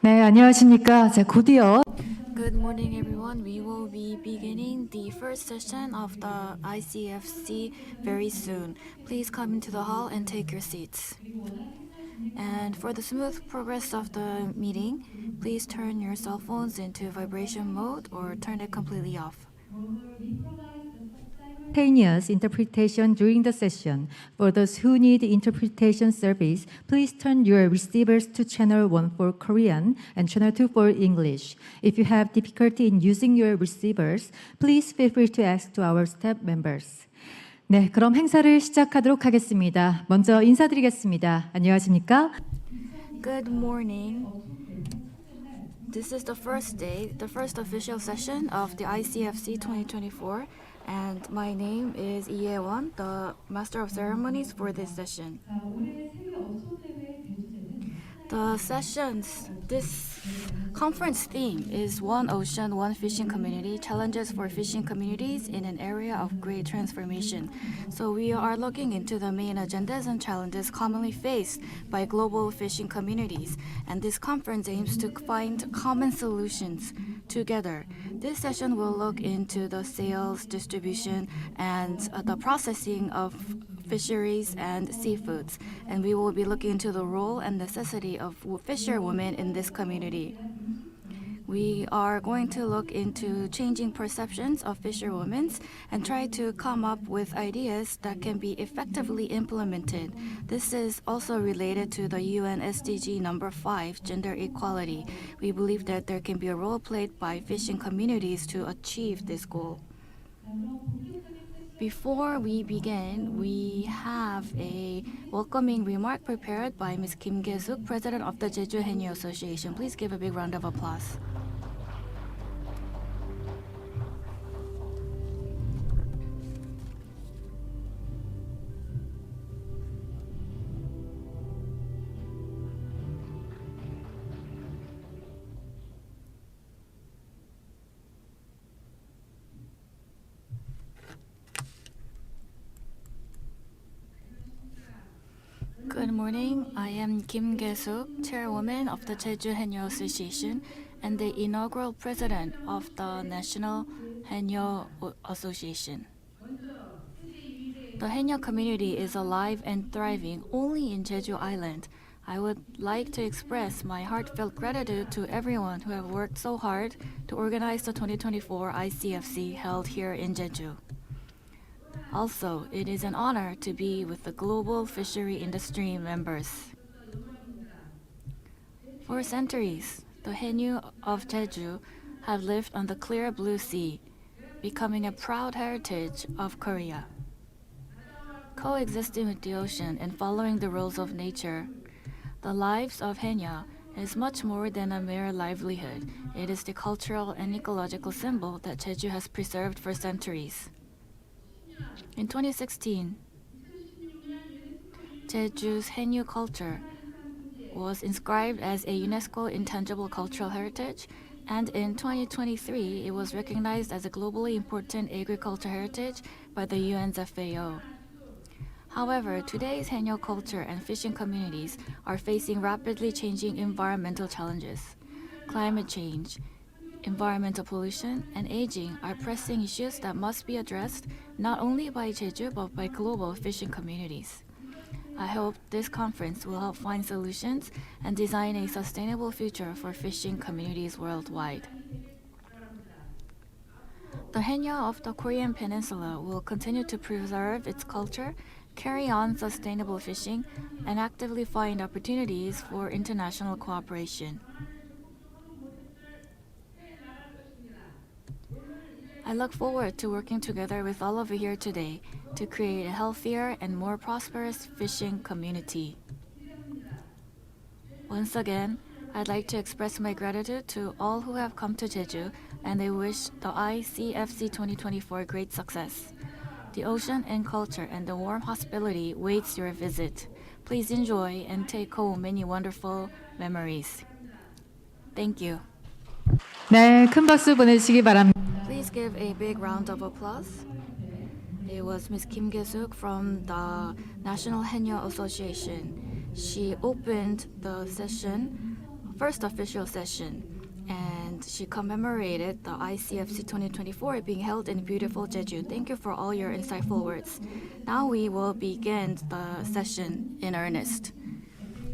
네, 안녕하십니까. 자, 곧이어 Good morning, everyone. We will be beginning the first session of the ICFC very soon. Please come into the hall and take your seats. And for the smooth progress of the meeting, please turn your cell phones into vibration mode or turn it completely off. simultaneous interpretation during the session. For those who need interpretation service, please turn your receivers to channel 1 for Korean and channel 2 for English. If you have difficulty in using your receivers, please feel free to ask to our staff members. 네, 그럼 행사를 시작하도록 하겠습니다. 먼저 인사드리겠습니다. 안녕하십니까? Good morning. This is the first day, the first official session of the ICFC 2024. And my name is Lee Won, the Master of Ceremonies for this session. This conference theme is One Ocean, One Fishing Community, Challenges for Fishing Communities in an Area of Great Transformation. So we are looking into the main agendas and challenges commonly faced by global fishing communities. And this conference aims to find common solutions together. This session will look into the sales, distribution, and the processing of fisheries and seafoods, and we will be looking into the role and necessity of fisherwomen in this community. We are going to look into changing perceptions of fisherwomen and try to come up with ideas that can be effectively implemented. This is also related to the UN SDG number 5, gender equality. We believe that there can be a role played by fishing communities to achieve this goal. Before we begin, we have a welcoming remark prepared by Ms. Kim Ge-suk, President of the Jeju Haenyeo Association. Please give a big round of applause. Good morning. I am Kim Ge-suk, Chairwoman of the Jeju Haenyeo Association and the inaugural President of the National Haenyeo Association. The Haenyeo community is alive and thriving only in Jeju Island. I would like to express my heartfelt gratitude to everyone who have worked so hard to organize the 2024 ICFC held here in Jeju. Also, it is an honor to be with the global fishery industry members. For centuries, the Haenyeo of Jeju have lived on the clear blue sea, becoming a proud heritage of Korea. Coexisting with the ocean and following the rules of nature, the lives of Haenyeo is much more than a mere livelihood. It is the cultural and ecological symbol that Jeju has preserved for centuries. In 2016, Jeju's Haenyeo culture was inscribed as a UNESCO Intangible Cultural Heritage, and in 2023, it was recognized as a globally important agricultural heritage by the UN's FAO. However, today's Haenyeo culture and fishing communities are facing rapidly changing environmental challenges. Climate change, environmental pollution, and aging are pressing issues that must be addressed not only by Jeju but by global fishing communities. I hope this conference will help find solutions and design a sustainable future for fishing communities worldwide. The Haenyeo of the Korean Peninsula will continue to preserve its culture, carry on sustainable fishing, and actively find opportunities for international cooperation. I look forward to working together with all of you here today to create a healthier and more prosperous fishing community. Once again, I'd like to express my gratitude to all who have come to Jeju, and I wish the ICFC 2024 great success. The ocean and culture and the warm hospitality waits your visit. Please enjoy and take home many wonderful memories. Thank you. 네, 큰 박수 보내주시기 바랍니다. Please give a big round of applause. It was Ms. Kim Ge-suk from the National Haenyeo Association. She opened the session first official session, and she commemorated the ICFC 2024 being held in beautiful Jeju. Thank you for all your insightful words. Now we will begin the session in earnest.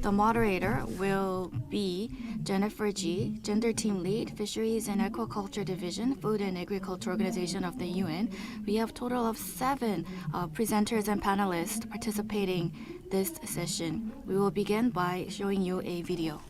The moderator will be Jennifer G., Gender Team Lead, Fisheries and Aquaculture Division, Food and Agriculture Organization of the UN. We have a total of 7 presenters and panelists participating this session. We will begin by showing you a video.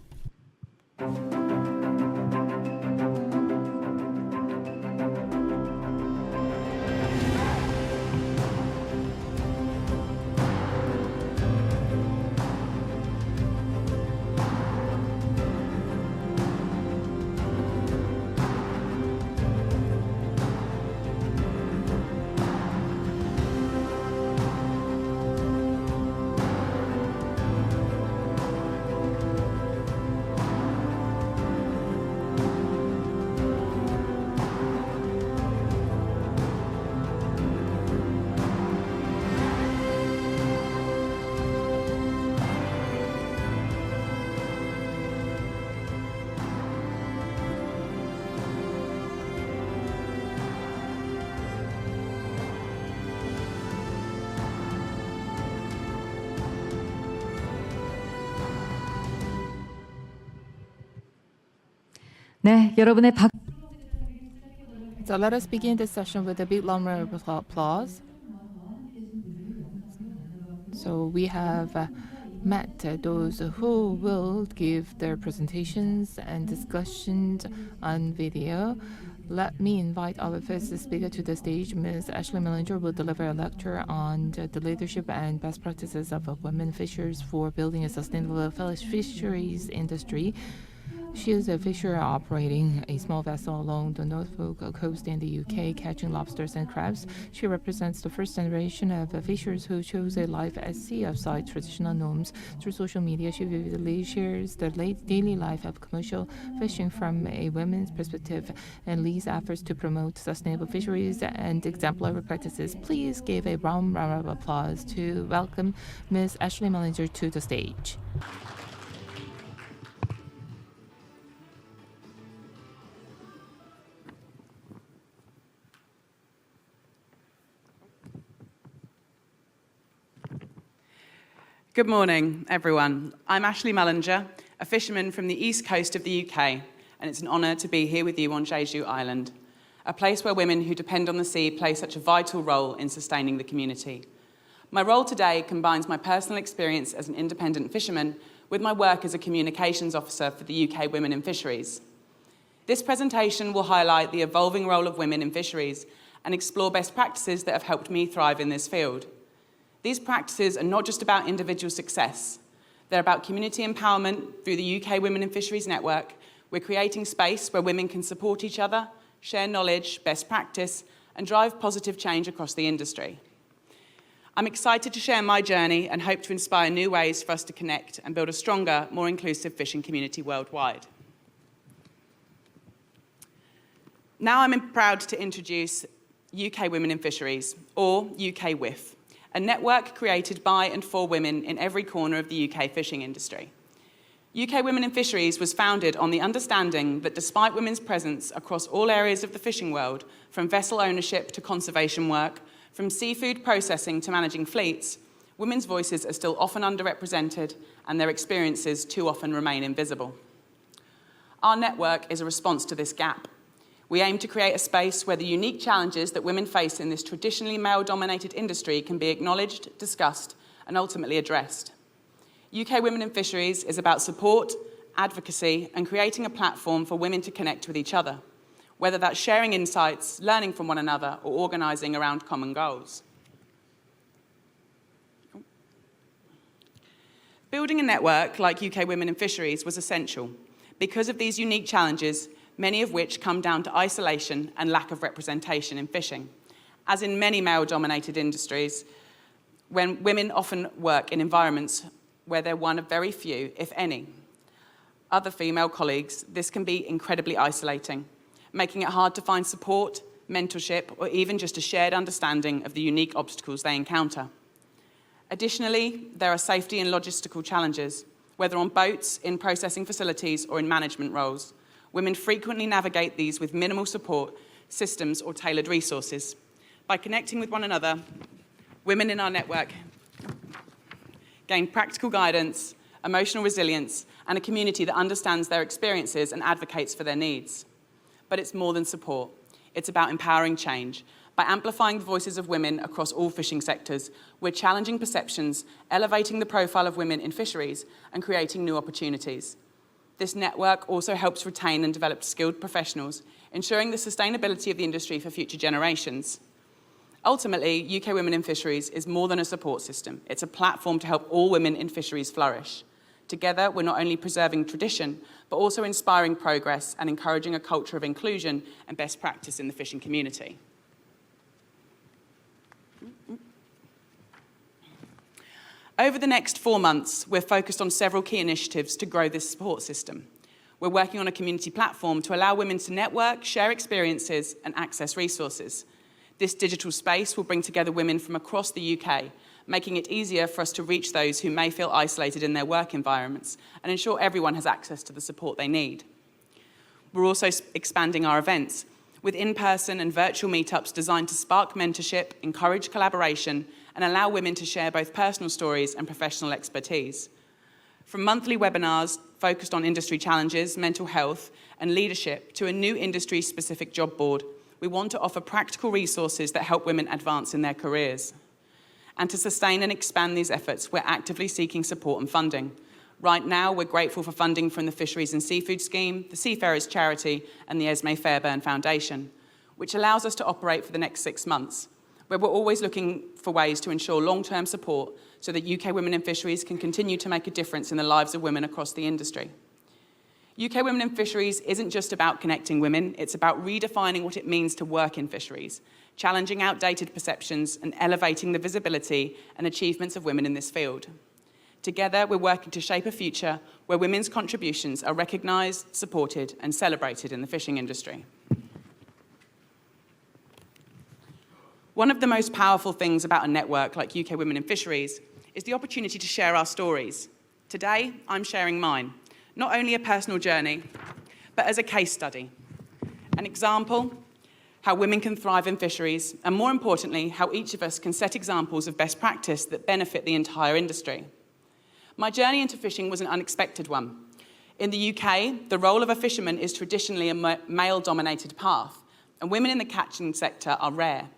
네, 여러분의 박 So let us begin this session with a big round of applause. So we have met those who will give their presentations and discussions on video. Let me invite our first speaker to the stage. Ms. Ashley Mellinger will deliver a lecture on the leadership and best practices of women fishers for building a sustainable fisheries industry. She is a fisher operating a small vessel along the Norfolk coast in the UK, catching lobsters and crabs. She represents the first generation of fishers who chose a life at sea outside traditional norms. Through social media, she vividly shares the daily life of commercial fishing from a women's perspective and leads efforts to promote sustainable fisheries and exemplary practices. Please give a round of applause to welcome Ms. Ashley Mellinger to the stage. Good morning, everyone. I'm Ashley Mellinger, a fisherman from the east coast of the UK, and it's an honour to be here with you on Jeju Island, a place where women who depend on the sea play such a vital role in sustaining the community. My role today combines my personal experience as an independent fisherman with my work as a communications officer for the UK Women in Fisheries. This presentation will highlight the evolving role of women in fisheries and explore best practices that have helped me thrive in this field. These practices are not just about individual success. They're about community empowerment through the UK Women in Fisheries Network. We're creating space where women can support each other, share knowledge, best practice, and drive positive change across the industry. I'm excited to share my journey and hope to inspire new ways for us to connect and build a stronger, more inclusive fishing community worldwide. Now I'm proud to introduce UK Women in Fisheries, or UK WIF, a network created by and for women in every corner of the UK fishing industry. UK Women in Fisheries was founded on the understanding that despite women's presence across all areas of the fishing world, from vessel ownership to conservation work, from seafood processing to managing fleets, women's voices are still often underrepresented and their experiences too often remain invisible. Our network is a response to this gap. We aim to create a space where the unique challenges that women face in this traditionally male-dominated industry can be acknowledged, discussed, and ultimately addressed. UK Women in Fisheries is about support, advocacy, and creating a platform for women to connect with each other, whether that's sharing insights, learning from one another, or organising around common goals. Building a network like UK Women in Fisheries was essential because of these unique challenges, many of which come down to isolation and lack of representation in fishing. As in many male-dominated industries, when women often work in environments where they're one of very few, if any, other female colleagues, this can be incredibly isolating, making it hard to find support, mentorship, or even just a shared understanding of the unique obstacles they encounter. Additionally, there are safety and logistical challenges. Whether on boats, in processing facilities, or in management roles, women frequently navigate these with minimal support, systems, or tailored resources. By connecting with one another, women in our network gain practical guidance, emotional resilience, and a community that understands their experiences and advocates for their needs. But it's more than support. It's about empowering change. By amplifying the voices of women across all fishing sectors, we're challenging perceptions, elevating the profile of women in fisheries, and creating new opportunities. This network also helps retain and develop skilled professionals, ensuring the sustainability of the industry for future generations. Ultimately, UK Women in Fisheries is more than a support system. It's a platform to help all women in fisheries flourish. Together, we're not only preserving tradition, but also inspiring progress and encouraging a culture of inclusion and best practice in the fishing community. Over the next 4 months, we're focused on several key initiatives to grow this support system. We're working on a community platform to allow women to network, share experiences, and access resources. This digital space will bring together women from across the UK, making it easier for us to reach those who may feel isolated in their work environments and ensure everyone has access to the support they need. We're also expanding our events with in-person and virtual meetups designed to spark mentorship, encourage collaboration, and allow women to share both personal stories and professional expertise. From monthly webinars focused on industry challenges, mental health, and leadership to a new industry-specific job board, we want to offer practical resources that help women advance in their careers. And to sustain and expand these efforts, we're actively seeking support and funding. Right now, we're grateful for funding from the Fisheries and Seafood Scheme, the Seafarers Charity, and the Esme Fairbairn Foundation, which allows us to operate for the next 6 months, where we're always looking for ways to ensure long-term support so that UK Women in Fisheries can continue to make a difference in the lives of women across the industry. UK Women in Fisheries isn't just about connecting women, it's about redefining what it means to work in fisheries, challenging outdated perceptions and elevating the visibility and achievements of women in this field. Together, we're working to shape a future where women's contributions are recognised, supported and celebrated in the fishing industry. One of the most powerful things about a network like UK Women in Fisheries is the opportunity to share our stories. Today, I'm sharing mine, not only a personal journey, but as a case study. An example, how women can thrive in fisheries, and more importantly, how each of us can set examples of best practice that benefit the entire industry. My journey into fishing was an unexpected one. In the UK, the role of a fisherman is traditionally a male-dominated path, and women in the catching sector are rare.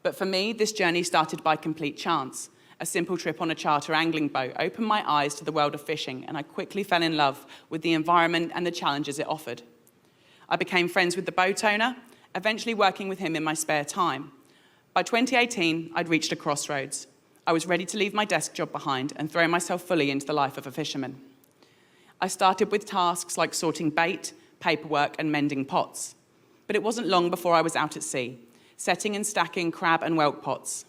But for me, this journey started by complete chance. A simple trip on a charter angling boat opened my eyes to the world of fishing, and I quickly fell in love with the environment and the challenges it offered. I became friends with the boat owner, eventually working with him in my spare time. By 2018, I'd reached a crossroads. I was ready to leave my desk job behind and throw myself fully into the life of a fisherman. I started with tasks like sorting bait, paperwork, and mending pots. But it wasn't long before I was out at sea, setting and stacking crab and whelk pots.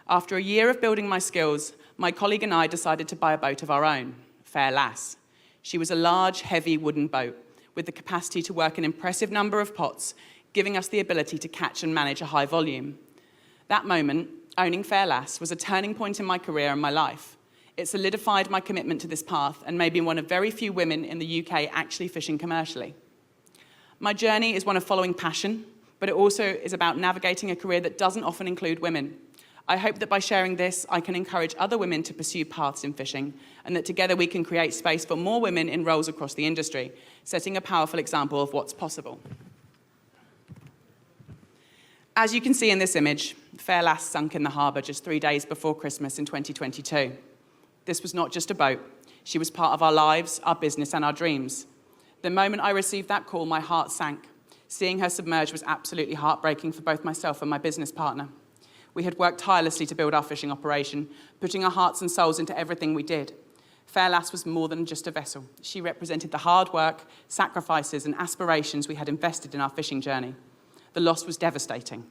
After a year of building my skills, my colleague and I decided to buy a boat of our own, Fair Lass. She was a large, heavy wooden boat with the capacity to work an impressive number of pots, giving us the ability to catch and manage a high volume. That moment, owning Fair Lass, was a turning point in my career and my life. It solidified my commitment to this path and made me one of very few women in the UK actually fishing commercially. My journey is one of following passion, but it also is about navigating a career that doesn't often include women. I hope that by sharing this, I can encourage other women to pursue paths in fishing, and that together we can create space for more women in roles across the industry, setting a powerful example of what's possible. As you can see in this image, Fair Lass sunk in the harbour just 3 days before Christmas in 2022. This was not just a boat. She was part of our lives, our business, and our dreams. The moment I received that call, my heart sank. Seeing her submerged was absolutely heartbreaking for both myself and my business partner. We had worked tirelessly to build our fishing operation, putting our hearts and souls into everything we did. Fair Lass was more than just a vessel. She represented the hard work, sacrifices, and aspirations we had invested in our fishing journey. The loss was devastating,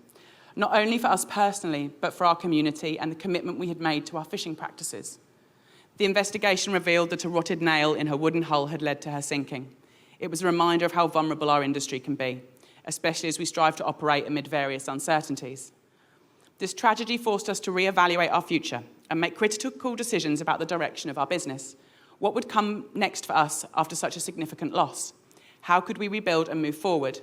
not only for us personally, but for our community and the commitment we had made to our fishing practices. The investigation revealed that a rotted nail in her wooden hull had led to her sinking. It was a reminder of how vulnerable our industry can be, especially as we strive to operate amid various uncertainties. This tragedy forced us to reevaluate our future and make critical decisions about the direction of our business. What would come next for us after such a significant loss? How could we rebuild and move forward?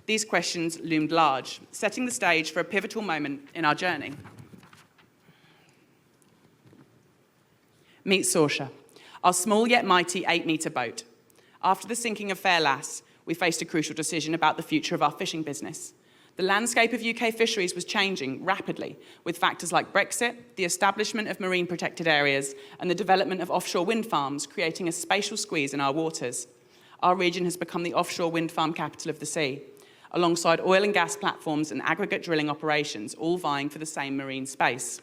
These questions loomed large, setting the stage for a pivotal moment in our journey. Meet Saoirse, our small yet mighty 8-metre boat. After the sinking of Fair Lass, we faced a crucial decision about the future of our fishing business. The landscape of UK fisheries was changing rapidly, with factors like Brexit, the establishment of marine protected areas, and the development of offshore wind farms creating a spatial squeeze in our waters. Our region has become the offshore wind farm capital of the sea, alongside oil and gas platforms and aggregate drilling operations, all vying for the same marine space.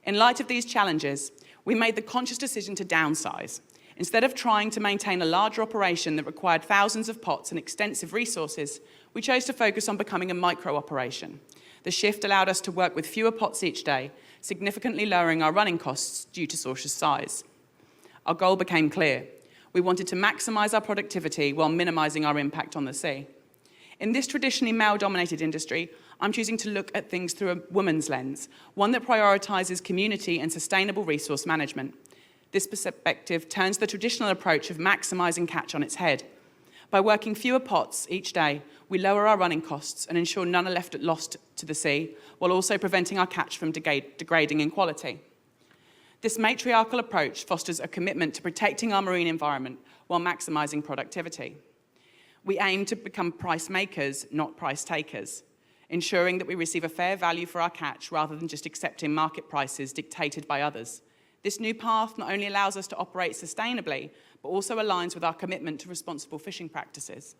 In light of these challenges, we made the conscious decision to downsize. Instead of trying to maintain a larger operation that required thousands of pots and extensive resources, we chose to focus on becoming a micro-operation. The shift allowed us to work with fewer pots each day, significantly lowering our running costs due to Saoirse's size. Our goal became clear. We wanted to maximise our productivity while minimising our impact on the sea. In this traditionally male-dominated industry, I'm choosing to look at things through a woman's lens, one that prioritises community and sustainable resource management. This perspective turns the traditional approach of maximising catch on its head. By working fewer pots each day, we lower our running costs and ensure none are left lost to the sea, while also preventing our catch from degrading in quality. This matriarchal approach fosters a commitment to protecting our marine environment while maximising productivity. We aim to become price makers, not price takers, ensuring that we receive a fair value for our catch rather than just accepting market prices dictated by others. This new path not only allows us to operate sustainably, but also aligns with our commitment to responsible fishing practices.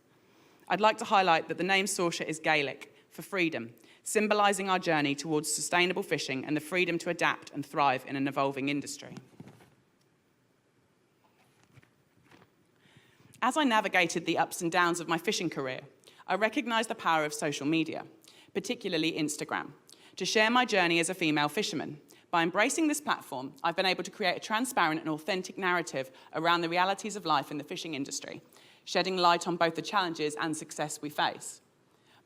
I'd like to highlight that the name Saoirse is Gaelic for freedom, symbolising our journey towards sustainable fishing and the freedom to adapt and thrive in an evolving industry. As I navigated the ups and downs of my fishing career, I recognised the power of social media, particularly Instagram, to share my journey as a female fisherman. By embracing this platform, I've been able to create a transparent and authentic narrative around the realities of life in the fishing industry, shedding light on both the challenges and success we face.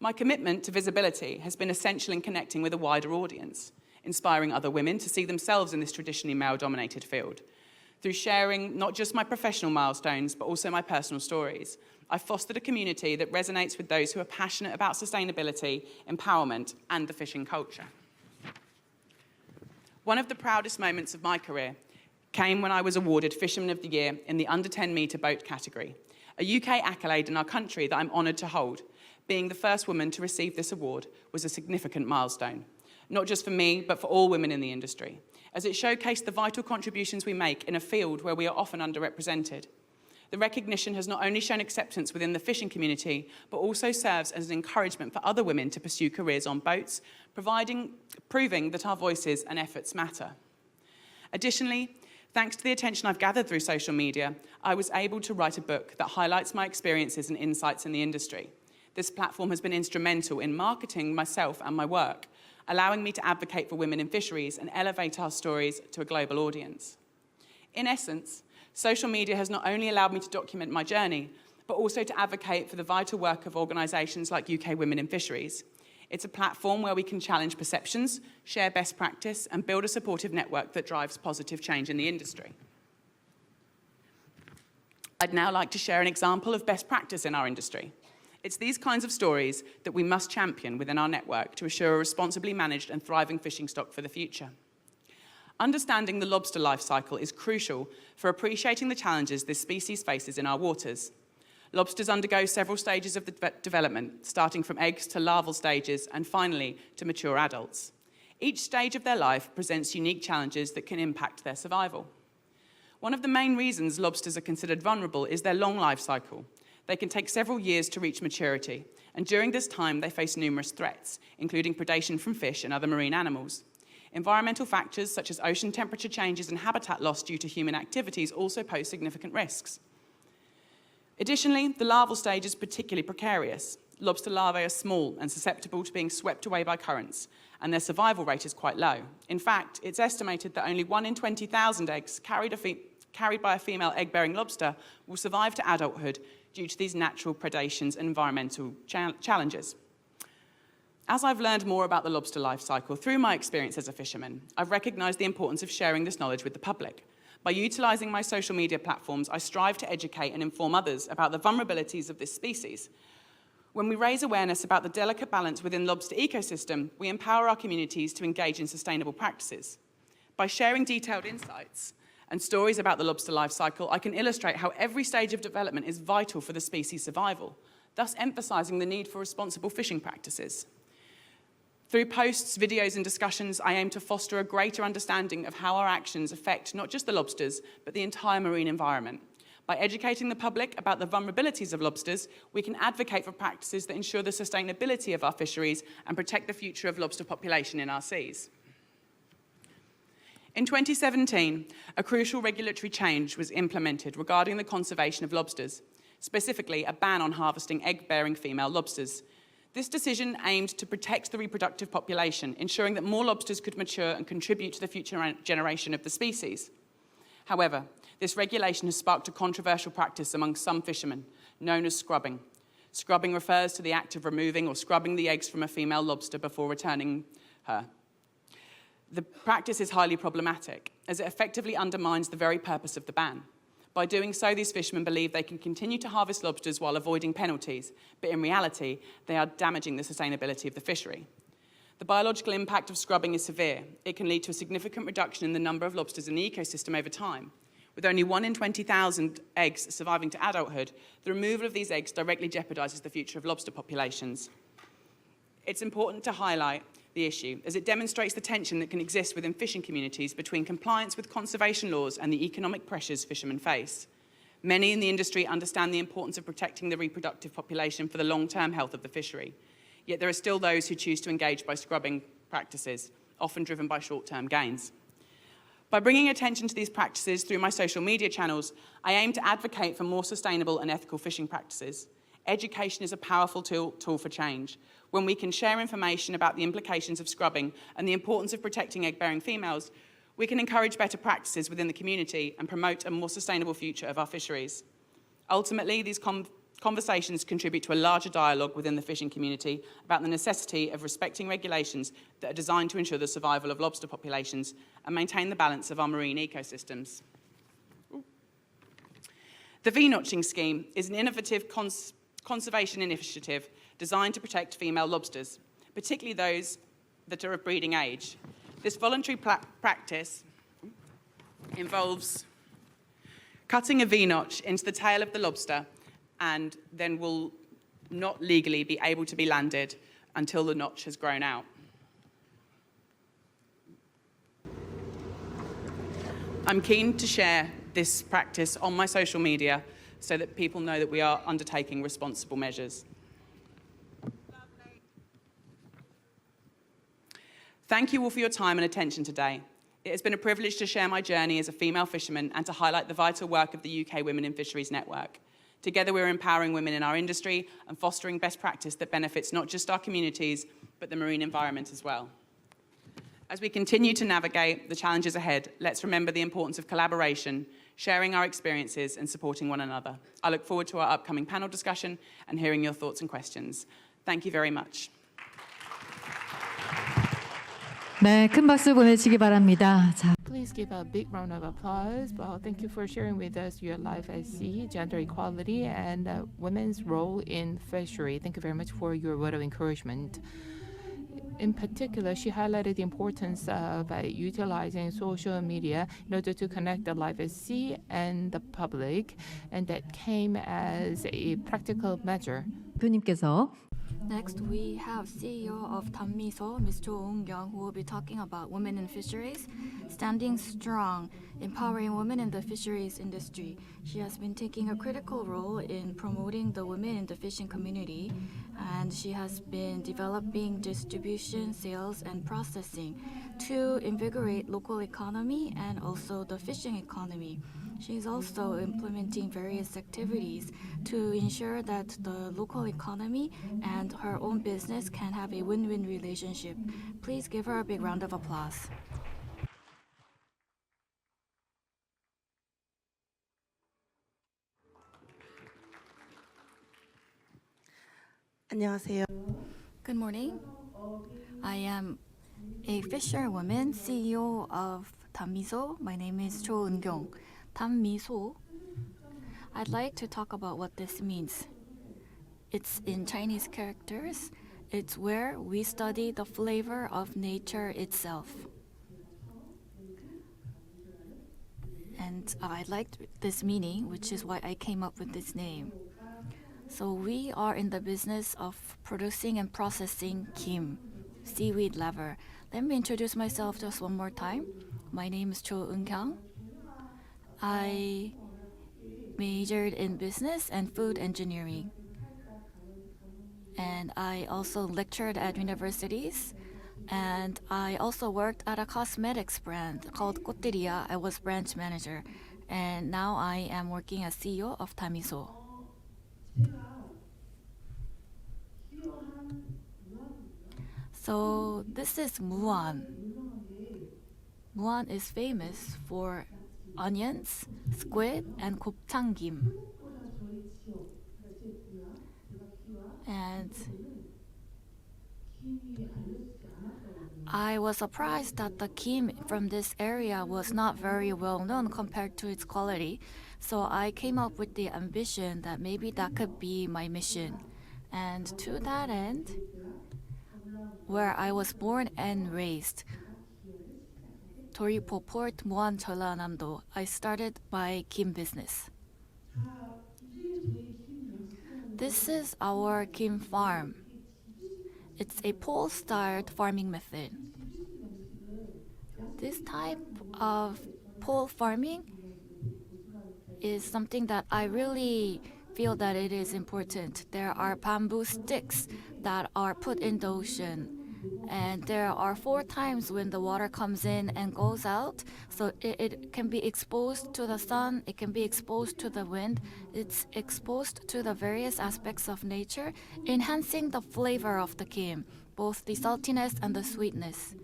My commitment to visibility has been essential in connecting with a wider audience, inspiring other women to see themselves in this traditionally male-dominated field. Through sharing not just my professional milestones, but also my personal stories, I've fostered a community that resonates with those who are passionate about sustainability, empowerment, and the fishing culture. One of the proudest moments of my career came when I was awarded Fisherman of the Year in the under 10-metre boat category, a UK accolade in our country that I'm honoured to hold. Being the first woman to receive this award was a significant milestone, not just for me, but for all women in the industry, as it showcased the vital contributions we make in a field where we are often underrepresented. The recognition has not only shown acceptance within the fishing community, but also serves as an encouragement for other women to pursue careers on boats, proving that our voices and efforts matter. Additionally, thanks to the attention I've gathered through social media, I was able to write a book that highlights my experiences and insights in the industry. This platform has been instrumental in marketing myself and my work, allowing me to advocate for women in fisheries and elevate our stories to a global audience. In essence, social media has not only allowed me to document my journey, but also to advocate for the vital work of organisations like UK Women in Fisheries. It's a platform where we can challenge perceptions, share best practice, and build a supportive network that drives positive change in the industry. I'd now like to share an example of best practice in our industry. It's these kinds of stories that we must champion within our network to assure a responsibly managed and thriving fishing stock for the future. Understanding the lobster life cycle is crucial for appreciating the challenges this species faces in our waters. Lobsters undergo several stages of development, starting from eggs to larval stages and finally to mature adults. Each stage of their life presents unique challenges that can impact their survival. One of the main reasons lobsters are considered vulnerable is their long life cycle. They can take several years to reach maturity, and during this time they face numerous threats, including predation from fish and other marine animals. Environmental factors such as ocean temperature changes and habitat loss due to human activities also pose significant risks. Additionally, the larval stage is particularly precarious. Lobster larvae are small and susceptible to being swept away by currents, and their survival rate is quite low. In fact, it's estimated that only 1 in 20,000 eggs carried by a female egg-bearing lobster will survive to adulthood due to these natural predations and environmental challenges. As I've learned more about the lobster life cycle through my experience as a fisherman, I've recognised the importance of sharing this knowledge with the public. By utilising my social media platforms, I strive to educate and inform others about the vulnerabilities of this species. When we raise awareness about the delicate balance within the lobster ecosystem, we empower our communities to engage in sustainable practices. By sharing detailed insights and stories about the lobster life cycle, I can illustrate how every stage of development is vital for the species' survival, thus emphasising the need for responsible fishing practices. Through posts, videos and discussions, I aim to foster a greater understanding of how our actions affect not just the lobsters, but the entire marine environment. By educating the public about the vulnerabilities of lobsters, we can advocate for practices that ensure the sustainability of our fisheries and protect the future of lobster population in our seas. In 2017, a crucial regulatory change was implemented regarding the conservation of lobsters, specifically a ban on harvesting egg-bearing female lobsters. This decision aimed to protect the reproductive population, ensuring that more lobsters could mature and contribute to the future generation of the species. However, this regulation has sparked a controversial practice among some fishermen, known as scrubbing. Scrubbing refers to the act of removing or scrubbing the eggs from a female lobster before returning her. The practice is highly problematic, as it effectively undermines the very purpose of the ban. By doing so, these fishermen believe they can continue to harvest lobsters while avoiding penalties, but in reality, they are damaging the sustainability of the fishery. The biological impact of scrubbing is severe. It can lead to a significant reduction in the number of lobsters in the ecosystem over time. With only 1 in 20,000 eggs surviving to adulthood, the removal of these eggs directly jeopardises the future of lobster populations. It's important to highlight the issue, as it demonstrates the tension that can exist within fishing communities between compliance with conservation laws and the economic pressures fishermen face. Many in the industry understand the importance of protecting the reproductive population for the long-term health of the fishery. Yet there are still those who choose to engage by scrubbing practices, often driven by short-term gains. By bringing attention to these practices through my social media channels, I aim to advocate for more sustainable and ethical fishing practices. Education is a powerful tool for change. When we can share information about the implications of scrubbing and the importance of protecting egg-bearing females, we can encourage better practices within the community and promote a more sustainable future of our fisheries. Ultimately, these conversations contribute to a larger dialogue within the fishing community about the necessity of respecting regulations that are designed to ensure the survival of lobster populations and maintain the balance of our marine ecosystems. The V-notching scheme is an innovative conservation initiative designed to protect female lobsters, particularly those that are of breeding age. This voluntary practice involves cutting a V-notch into the tail of the lobster and then will not legally be able to be landed until the notch has grown out. I'm keen to share this practice on my social media so that people know that we are undertaking responsible measures. Thank you all for your time and attention today. It has been a privilege to share my journey as a female fisherman and to highlight the vital work of the UK Women in Fisheries Network. Together, we're empowering women in our industry and fostering best practice that benefits not just our communities, but the marine environment as well. As we continue to navigate the challenges ahead, let's remember the importance of collaboration, sharing our experiences and supporting one another. I look forward to our upcoming panel discussion and hearing your thoughts and questions. Thank you very much. 네, 큰 박수 보내주시기 바랍니다. 자, Please give a big round of applause. Well, thank you for sharing with us your life at sea, gender equality, and women's role in fishery. Thank you very much for your word of encouragement. In particular, she highlighted the importance of utilizing social media in order to connect the life at sea and the public, and that came as a practical measure. 대표님께서 Next, we have CEO of Tanmiso, Ms. Jo Eun-kyung, who will be talking about women in fisheries, standing strong, empowering women in the fisheries industry. She has been taking a critical role in promoting the women in the fishing community, and she has been developing distribution, sales, and processing to invigorate local economy and also the fishing economy. She's also implementing various activities to ensure that the local economy and her own business can have a win-win relationship. Please give her a big round of applause. 안녕하세요. Good morning. I am a fisherwoman, CEO of Tammiso. My name is Cho Eun-kyung. Tammiso. I'd like to talk about what this means. It's in Chinese characters. It's where we study the flavor of nature itself. And I liked this meaning, which is why I came up with this name. So we are in the business of producing and processing kim, seaweed leather. Let me introduce myself just one more time. My name is Cho Eun-kyung. I majored in business and food engineering. And I also lectured at universities. And I also worked at a cosmetics brand called Cotteria. I was branch manager. And now I am working as CEO of Tamiso. So this is Muan. Muan is famous for onions, squid, and gopchang-kim. And I was surprised that the kim from this area was not very well known compared to its quality. So I came up with the ambition that maybe that could be my mission. And to that end, where I was born and raised, Toripo Port, Muan, Jeollanam-do, I started my kim business. This is our kim farm. It's a pole-styled farming method. This type of pole farming is something that I really feel that it is important. There are bamboo sticks that are put in the ocean. And there are 4 times when the water comes in and goes out. So it can be exposed to the sun, it can be exposed to the wind. It's exposed to the various aspects of nature, enhancing the flavor of the kim, both the saltiness and the sweetness.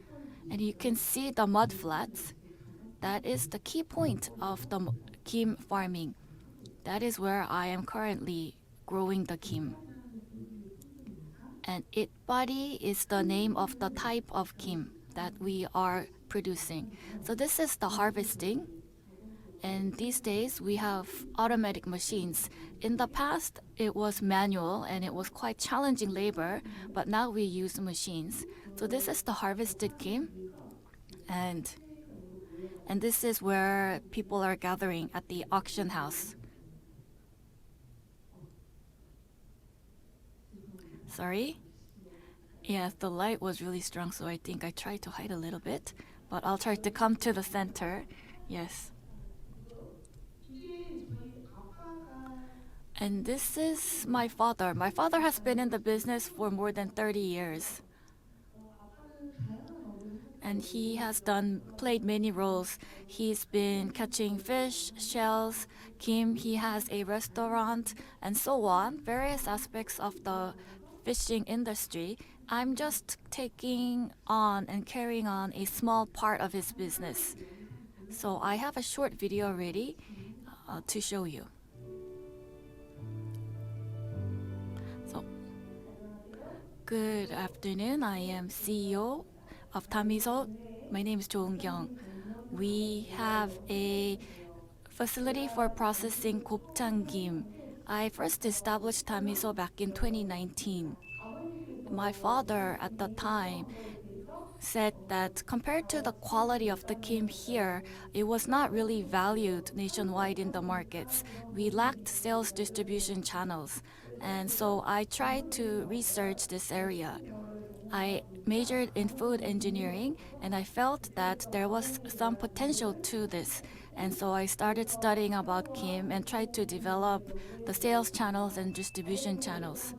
And you can see the mud flats. That is the key point of the kim farming. That is where I am currently growing the kim. And Itbari is the name of the type of kim that we are producing. So this is the harvesting. And these days we have automatic machines. In the past, it was manual and it was quite challenging labor, but now we use machines. So this is the harvested kim. And this is where people are gathering at the auction house. Sorry? Yes, the light was really strong, so I think I tried to hide a little bit, but I'll try to come to the center. Yes. And this is my father. My father has been in the business for more than 30 years. And he has played many roles. He's been catching fish, shells, kim. He has a restaurant, and so on. Various aspects of the fishing industry. I'm just taking on and carrying on a small part of his business. So I have a short video ready to show you. So, good afternoon. I am CEO of Tamiso. My name is Cho Eun-kyung. We have a facility for processing gopchang-kim. I first established Tamiso back in 2019. My father at the time said that compared to the quality of the kim here, it was not really valued nationwide in the markets. We lacked sales distribution channels. And so I tried to research this area. I majored in food engineering, and I felt that there was some potential to this. And so I started studying about kim and tried to develop the sales channels and distribution channels.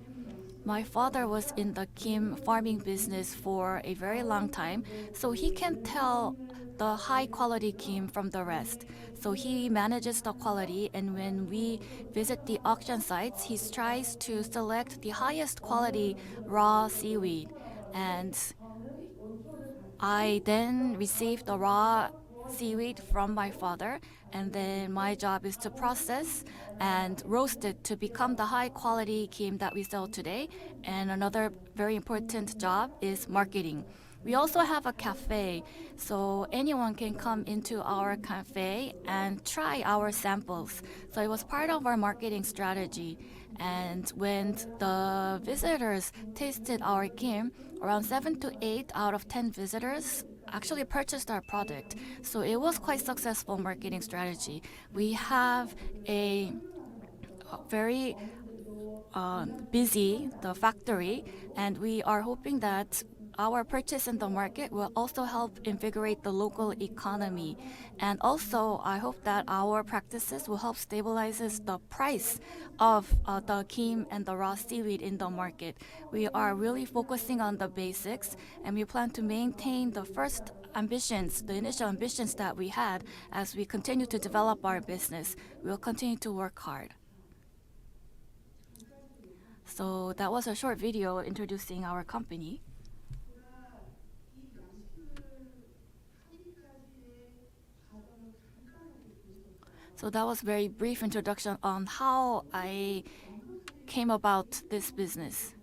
My father was in the kim farming business for a very long time, so he can tell the high quality kim from the rest. So he manages the quality, and when we visit the auction sites, he tries to select the highest quality raw seaweed. And I then receive the raw seaweed from my father, and then my job is to process and roast it to become the high quality kim that we sell today. And another very important job is marketing. We also have a cafe, so anyone can come into our cafe and try our samples. So it was part of our marketing strategy. And when the visitors tasted our kim, around 7 to 8 out of 10 visitors actually purchased our product. So it was quite successful marketing strategy. We have a very busy the factory, and we are hoping that our purchase in the market will also help invigorate the local economy. And also, I hope that our practices will help stabilizes the price of the kim and the raw seaweed in the market. We are really focusing on the basics, and we plan to maintain the first ambitions, the initial ambitions that we had as we continue to develop our business. We'll continue to work hard. So that was a short video introducing our company. So that was very brief introduction on how I came about this business.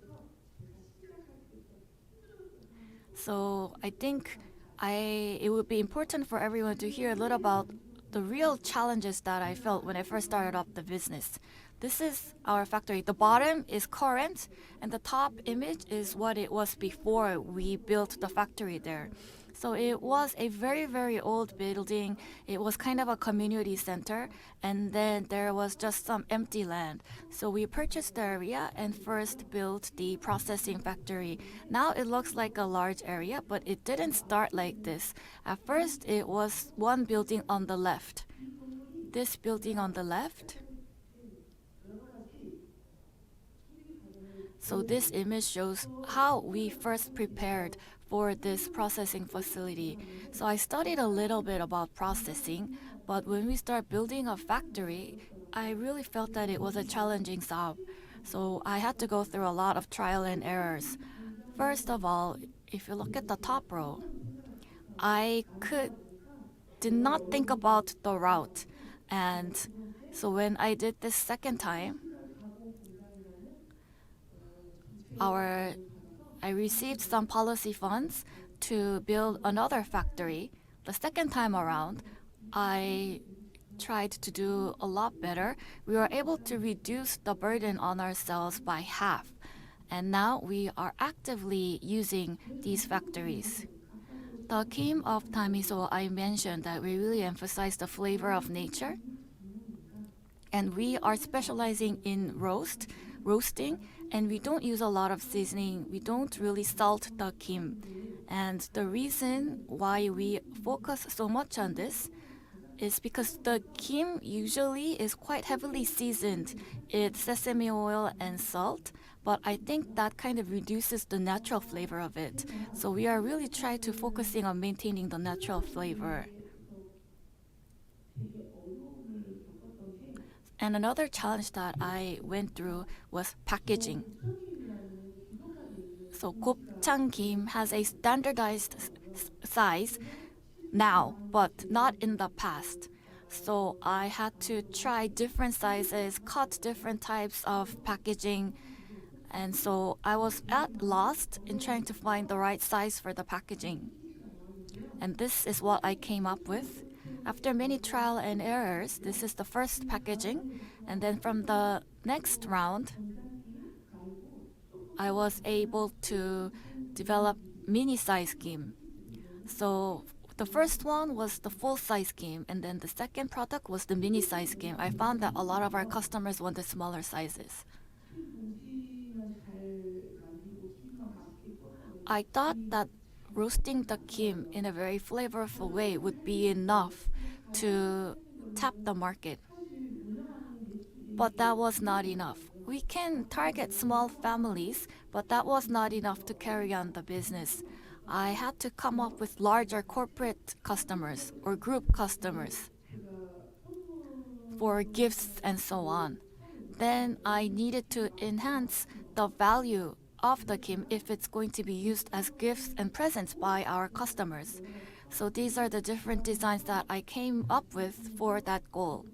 So I think it would be important for everyone to hear a little about the real challenges that I felt when I first started up the business. This is our factory. The bottom is current, and the top image is what it was before we built the factory there. So it was a very, very old building. It was kind of a community center, and then there was just some empty land. So we purchased the area and first built the processing factory. Now it looks like a large area, but it didn't start like this. At first, it was one building on the left. This building on the left. So this image shows how we first prepared for this processing facility. So I studied a little bit about processing, but when we start building a factory, I really felt that it was a challenging job. So I had to go through a lot of trial and errors. First of all, if you look at the top row, I did not think about the route. And so when I did this second time, I received some policy funds to build another factory. The second time around, I tried to do a lot better. We were able to reduce the burden on ourselves by half. And now we are actively using these factories. The kim of Tamiso, I mentioned that we really emphasize the flavor of nature. And we are specializing in roasting, and we don't use a lot of seasoning. We don't really salt the kim. And the reason why we focus so much on this is because the kim usually is quite heavily seasoned. It's sesame oil and salt, but I think that kind of reduces the natural flavor of it. So we are really trying to focusing on maintaining the natural flavor. And another challenge that I went through was packaging. So gopchang kim has a standardized size now, but not in the past. So I had to try different sizes, cut different types of packaging. And so I was at lost in trying to find the right size for the packaging. And this is what I came up with. After many trial and errors, this is the first packaging. And then from the next round, I was able to develop mini-size kim. So the first one was the full-size kim, and then the second product was the mini-size kim. I found that a lot of our customers wanted smaller sizes. I thought that roasting the kim in a very flavorful way would be enough to tap the market. But that was not enough. We can target small families, but that was not enough to carry on the business. I had to come up with larger corporate customers or group customers for gifts and so on. Then I needed to enhance the value of the kim if it's going to be used as gifts and presents by our customers. So these are the different designs that I came up with for that goal.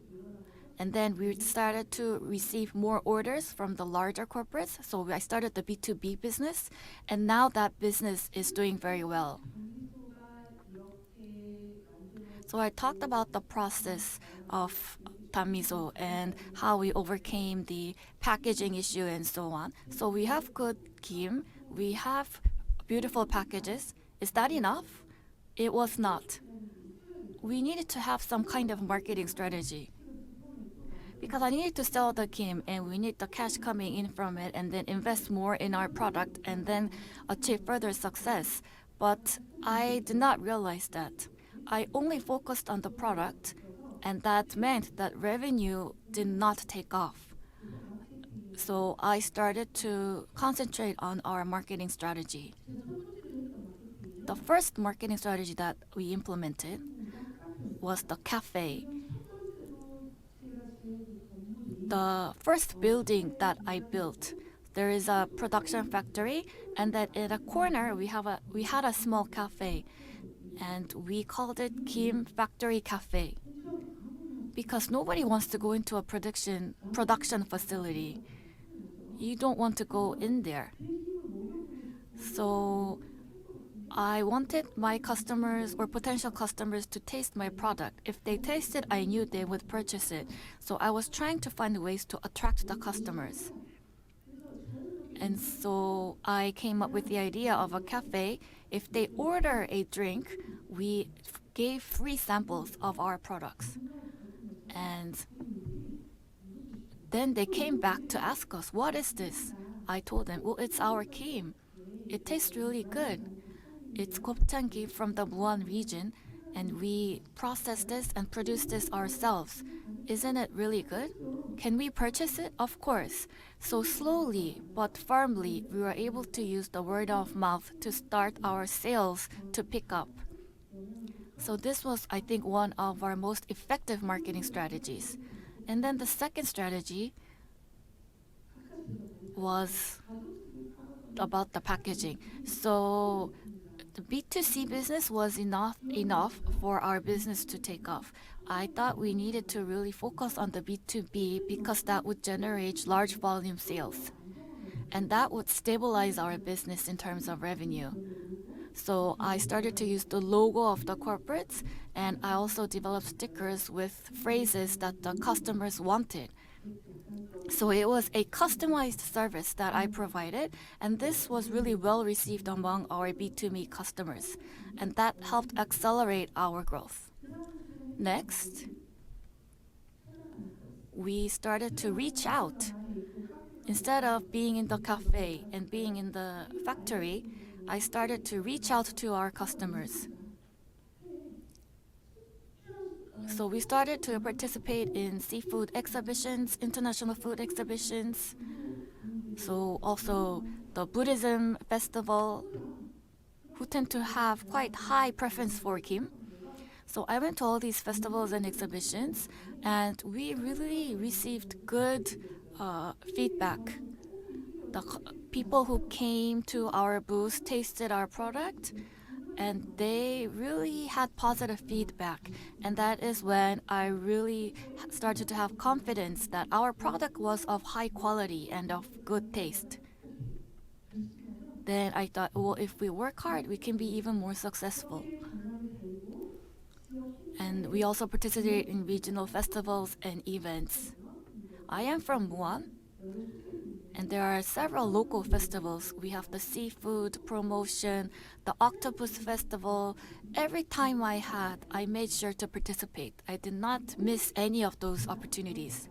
And then we started to receive more orders from the larger corporates. So I started the B2B business, and now that business is doing very well. So I talked about the process of Tamiso and how we overcame the packaging issue and so on. So we have good kim, we have beautiful packages. Is that enough? It was not. We needed to have some kind of marketing strategy, because I needed to sell the kim and we need the cash coming in from it and then invest more in our product and then achieve further success. But I did not realize that. I only focused on the product, and that meant that revenue did not take off. So I started to concentrate on our marketing strategy. The first marketing strategy that we implemented was the cafe. The first building that I built, there is a production factory, and that in a corner we had a small cafe, and we called it Kim Factory Cafe, because nobody wants to go into a production facility. You don't want to go in there. So I wanted my customers or potential customers to taste my product. If they taste it, I knew they would purchase it. So I was trying to find ways to attract the customers. And so I came up with the idea of a cafe. If they order a drink, we gave free samples of our products. And then they came back to ask us, what is this? I told them, well, it's our kim. It tastes really good. It's gopchang kim from the Muan region, and we process this and produce this ourselves. Isn't it really good? Can we purchase it? Of course. So slowly but firmly, we were able to use the word of mouth to start our sales to pick up. So this was, I think, one of our most effective marketing strategies. And then the second strategy was about the packaging. So the B2C business was enough for our business to take off. I thought we needed to really focus on the B2B because that would generate large volume sales, and that would stabilize our business in terms of revenue. So I started to use the logo of the corporates, and I also developed stickers with phrases that the customers wanted. So it was a customized service that I provided, and this was really well received among our B2B customers, and that helped accelerate our growth. Next, we started to reach out. Instead of being in the cafe and being in the factory, I started to reach out to our customers. So we started to participate in seafood exhibitions, international food exhibitions. So also the Buddhism festival, who tend to have quite high preference for kim. So I went to all these festivals and exhibitions, and we really received good feedback. The people who came to our booth tasted our product, and they really had positive feedback. And that is when I really started to have confidence that our product was of high quality and of good taste. Then I thought, well, if we work hard, we can be even more successful. And we also participate in regional festivals and events. I am from Muan, and there are several local festivals. We have the seafood promotion, the octopus festival. Every time I made sure to participate. I did not miss any of those opportunities.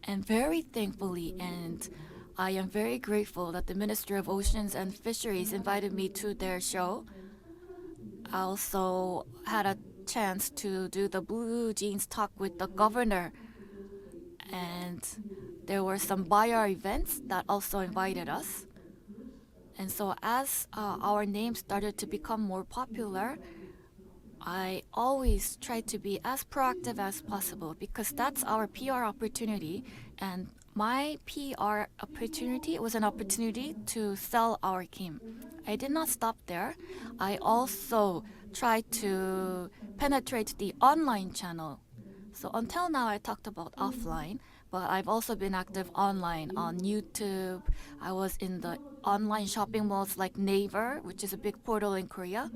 And very thankfully, and I am very grateful that the Ministry of Oceans and Fisheries invited me to their show. I also had a chance to do the Blue Jeans talk with the governor, and there were some buyer events that also invited us. And so as our name started to become more popular, I always try to be as proactive as possible because that's our PR opportunity, and my PR opportunity was an opportunity to sell our kim. I did not stop there. I also tried to penetrate the online channel. So until now, I talked about offline, but I've also been active online on YouTube. I was in the online shopping malls like Naver, which is a big portal in Korea.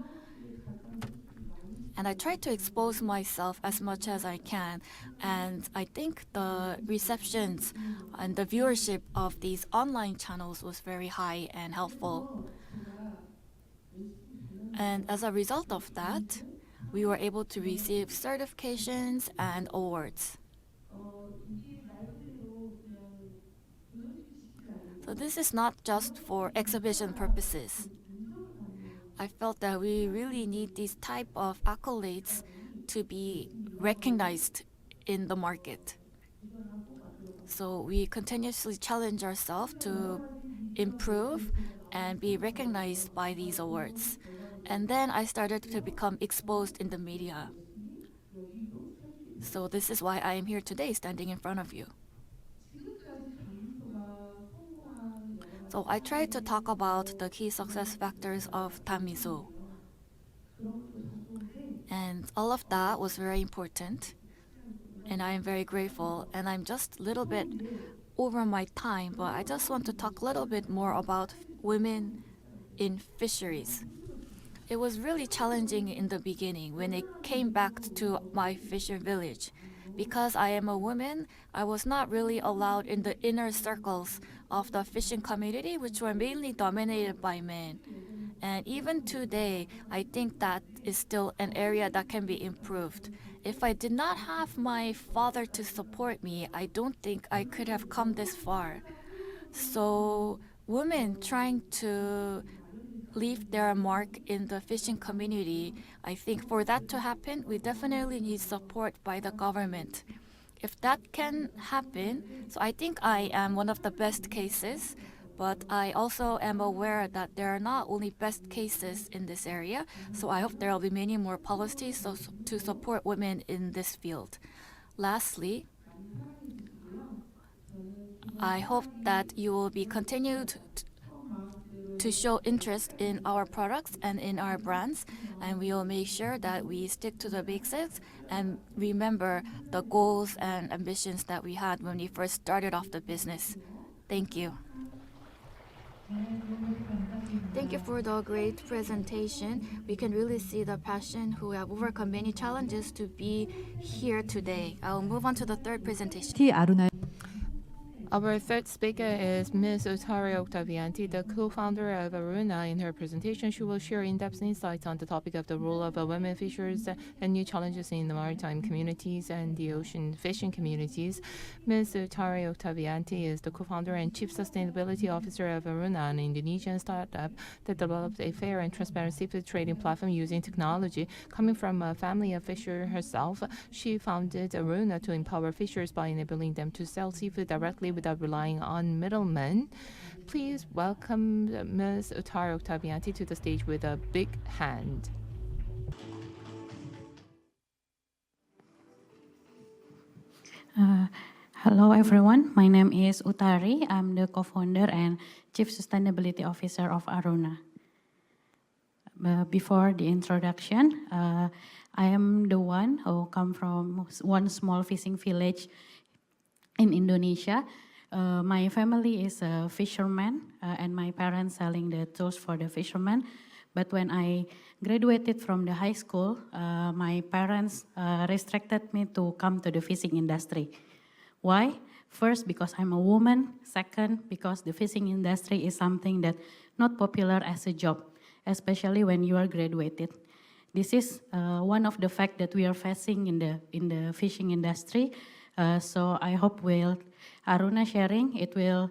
And I try to expose myself as much as I can. And I think the receptions and the viewership of these online channels was very high and helpful. And as a result of that, we were able to receive certifications and awards. So this is not just for exhibition purposes. I felt that we really need these type of accolades to be recognized in the market. So we continuously challenge ourselves to improve and be recognized by these awards. And then I started to become exposed in the media. So this is why I am here today standing in front of you. So I tried to talk about the key success factors of Tamiso. And all of that was very important. And I am very grateful. And I'm just a little bit over my time, but I just want to talk a little bit more about women in fisheries. It was really challenging in the beginning when it came back to my fisher village. Because I am a woman, I was not really allowed in the inner circles of the fishing community, which were mainly dominated by men. And even today, I think that is still an area that can be improved. If I did not have my father to support me, I don't think I could have come this far. So women trying to leave their mark in the fishing community, I think for that to happen, we definitely need support by the government. If that can happen, so I think I am one of the best cases, but I also am aware that there are not only best cases in this area, so I hope there will be many more policies to support women in this field. Lastly, I hope that you will be continued to show interest in our products and in our brands, and we will make sure that we stick to the basics and remember the goals and ambitions that we had when we first started off the business. Thank you. Thank you for the great presentation. We can really see the passion who have overcome many challenges to be here today. I'll move on to the third presentation. 아루나 Our third speaker is Ms. Utari Octavianti, the co-founder of Aruna. In her presentation, she will share in-depth insights on the topic of the role of women fishers and new challenges in the maritime communities and the ocean fishing communities. Ms. Utari Octavianti is the co-founder and chief sustainability officer of Aruna, an Indonesian startup that developed a fair and transparent seafood trading platform using technology. Coming from a family of fishers herself, she founded Aruna to empower fishers by enabling them to sell seafood directly without relying on middlemen. Please welcome Ms. Utari Octavianti to the stage with a big hand. Hello everyone, my name is Utari. I'm the co-founder and chief sustainability officer of Aruna. Before the introduction, I am the one who come from one small fishing village in Indonesia. My family is a fisherman and my parents selling the tools for the fishermen. But when I graduated from the high school, my parents restricted me to come to the fishing industry. Why? First, because I'm a woman. Second, because the fishing industry is something that not popular as a job, especially when you are graduated. This is one of the facts that we are facing in the fishing industry. So I hope Aruna sharing, it will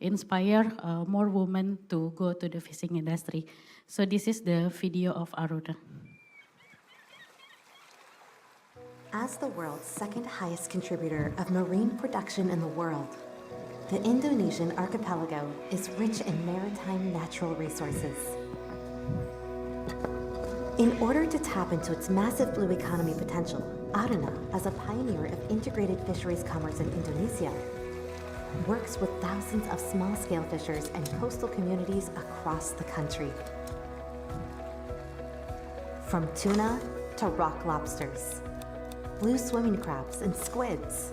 inspire more women to go to the fishing industry. So this is the video of Aruna. As the world's second highest contributor of marine production in the world, the Indonesian archipelago is rich in maritime natural resources. In order to tap into its massive blue economy potential, Aruna, as a pioneer of integrated fisheries commerce in Indonesia, works with thousands of small-scale fishers and coastal communities across the country. From tuna to rock lobsters, blue swimming crabs, and squids.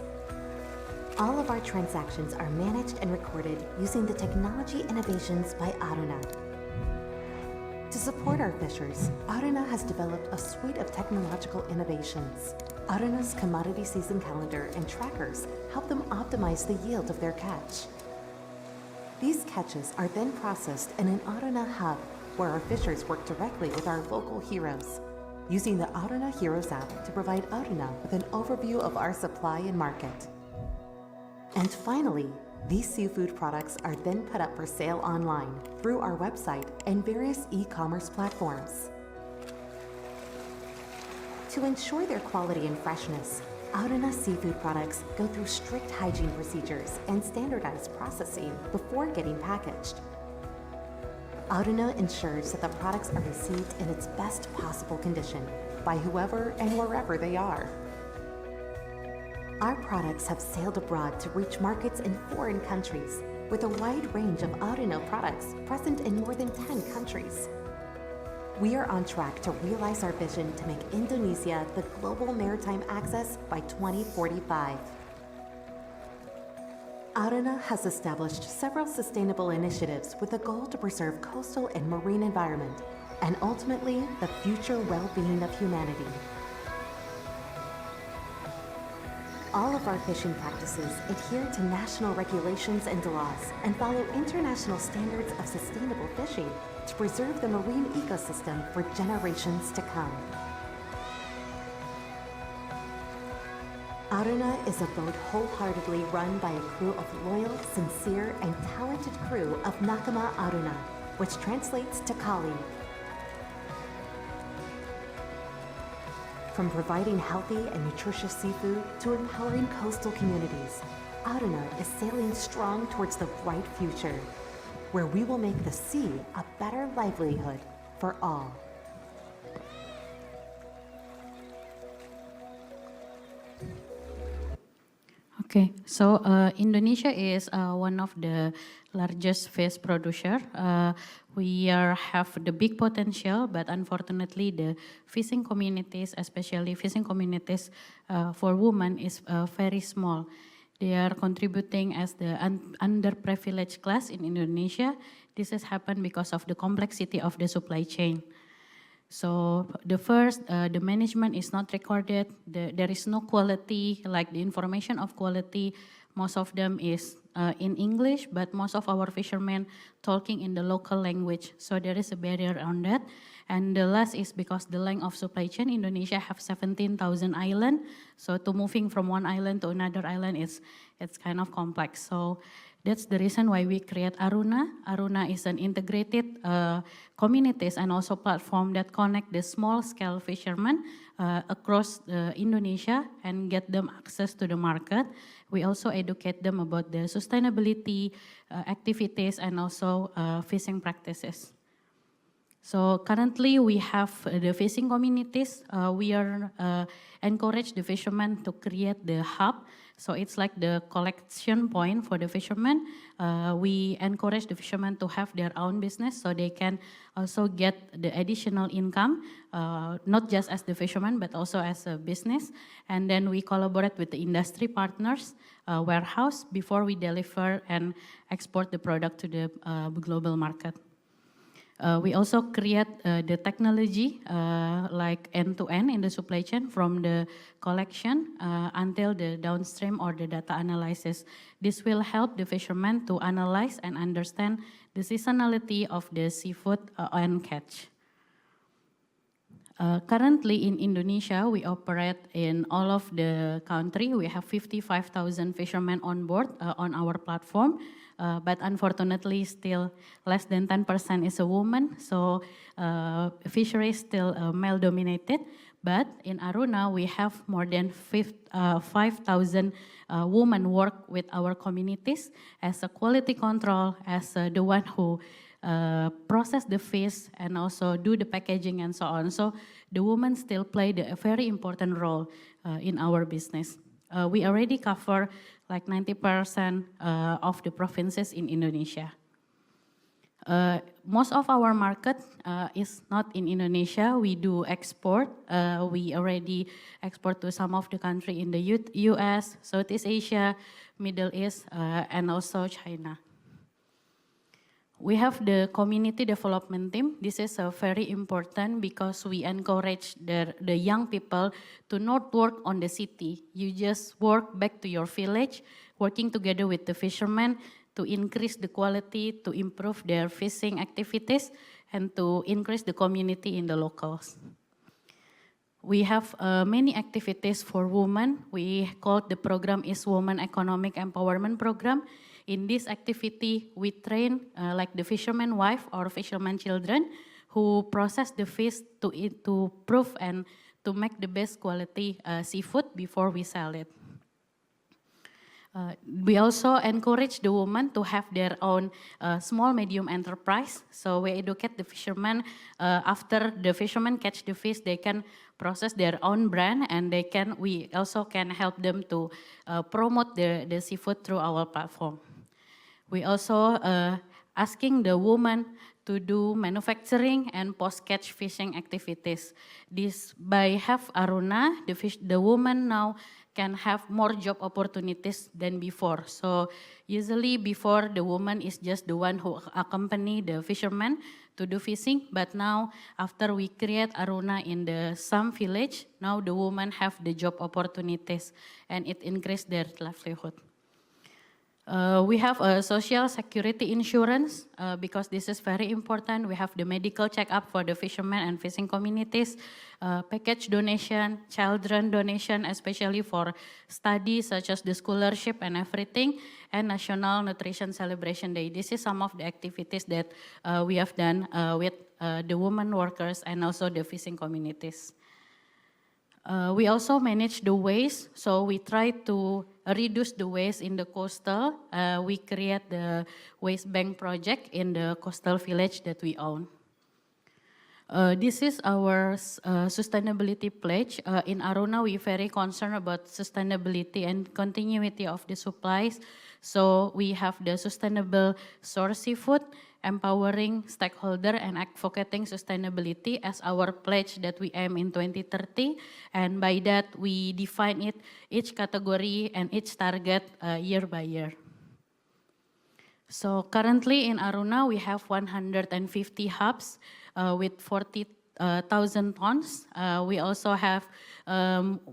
All of our transactions are managed and recorded using the technology innovations by Aruna. To support our fishers, Aruna has developed a suite of technological innovations. Aruna's commodity season calendar and trackers help them optimize the yield of their catch. These catches are then processed in an Aruna hub, where our fishers work directly with our local heroes, using the Aruna Heroes app to provide Aruna with an overview of our supply and market. And finally, these seafood products are then put up for sale online through our website and various e-commerce platforms. To ensure their quality and freshness, Aruna seafood products go through strict hygiene procedures and standardized processing before getting packaged. Aruna ensures that the products are received in its best possible condition by whoever and wherever they are. Our products have sailed abroad to reach markets in foreign countries, with a wide range of Aruna products present in more than 10 countries. We are on track to realize our vision to make Indonesia the global maritime access by 2045. Aruna has established several sustainable initiatives with a goal to preserve coastal and marine environment, and ultimately, the future well-being of humanity. All of our fishing practices adhere to national regulations and laws and follow international standards of sustainable fishing to preserve the marine ecosystem for generations to come. Aruna is a boat wholeheartedly run by a crew of loyal, sincere, and talented crew of Nakama Aruna, which translates to colleague. From providing healthy and nutritious seafood to empowering coastal communities, Aruna is sailing strong towards the bright future, where we will make the sea a better livelihood for all. Okay, so Indonesia is one of the largest fish producer. We have the big potential, but unfortunately the fishing communities, especially fishing communities for women, is very small. They are contributing as the underprivileged class in Indonesia. This has happened because of the complexity of the supply chain. So the management is not recorded. There is no quality, like the information of quality. Most of them is in English, but most of our fishermen talking in the local language. So there is a barrier on that. And the last is because the length of supply chain. Indonesia have 17,000 islands. So to moving from one island to another island, it's kind of complex. So that's the reason why we create Aruna. Aruna is an integrated communities and also platform that connect the small-scale fishermen across Indonesia and get them access to the market. We also educate them about the sustainability activities and also fishing practices. So currently we have the fishing communities. We are encourage the fishermen to create the hub. So it's like the collection point for the fishermen. We encourage the fishermen to have their own business so they can also get the additional income, not just as the fisherman, but also as a business. And then we collaborate with the industry partners, warehouse, before we deliver and export the product to the global market. We also create the technology like end-to-end in the supply chain from the collection until the downstream or the data analysis. This will help the fishermen to analyze and understand the seasonality of the seafood and catch. Currently in Indonesia, we operate in all of the country. We have 55,000 fishermen on board on our platform. But unfortunately, still less than 10% is a woman. So fisheries still male-dominated. But in Aruna, we have more than 5,000 women work with our communities as a quality control, as the one who process the fish and also do the packaging and so on. So the women still play a very important role in our business. We already cover like 90% of the provinces in Indonesia. Most of our market is not in Indonesia. We do export. We already export to some of the country in the US, Southeast Asia, Middle East, and also China. We have the community development team. This is very important because we encourage the young people to not work on the city. You just work back to your village, working together with the fishermen to increase the quality, to improve their fishing activities, and to increase the community in the locals. We have many activities for women. We call the program is Women Economic Empowerment Program. In this activity, we train like the fisherman wife or fisherman children who process the fish to prove and to make the best quality seafood before we sell it. We also encourage the women to have their own small medium enterprise. So we educate the fishermen. After the fishermen catch the fish, they can process their own brand, and we also can help them to promote the seafood through our platform. We also asking the women to do manufacturing and post-catch fishing activities. This by have Aruna, the woman now can have more job opportunities than before. So usually before the woman is just the one who accompany the fishermen to do fishing, but now after we create Aruna in some village, now the women have the job opportunities and it increased their livelihood. We have a social security insurance because this is very important. We have the medical checkup for the fishermen and fishing communities, package donation, children donation, especially for studies such as the scholarship and everything, and National Nutrition Celebration Day. This is some of the activities that we have done with the women workers and also the fishing communities. We also manage the waste, so we try to reduce the waste in the coastal. We create the waste bank project in the coastal village that we own. This is our sustainability pledge. In Aruna, we're very concerned about sustainability and continuity of the supplies. So we have the sustainable source seafood, empowering stakeholder and advocating sustainability as our pledge that we aim in 2030. And by that, we define it, each category and each target year by year. So currently in Aruna, we have 150 hubs with 40,000 tons. We also have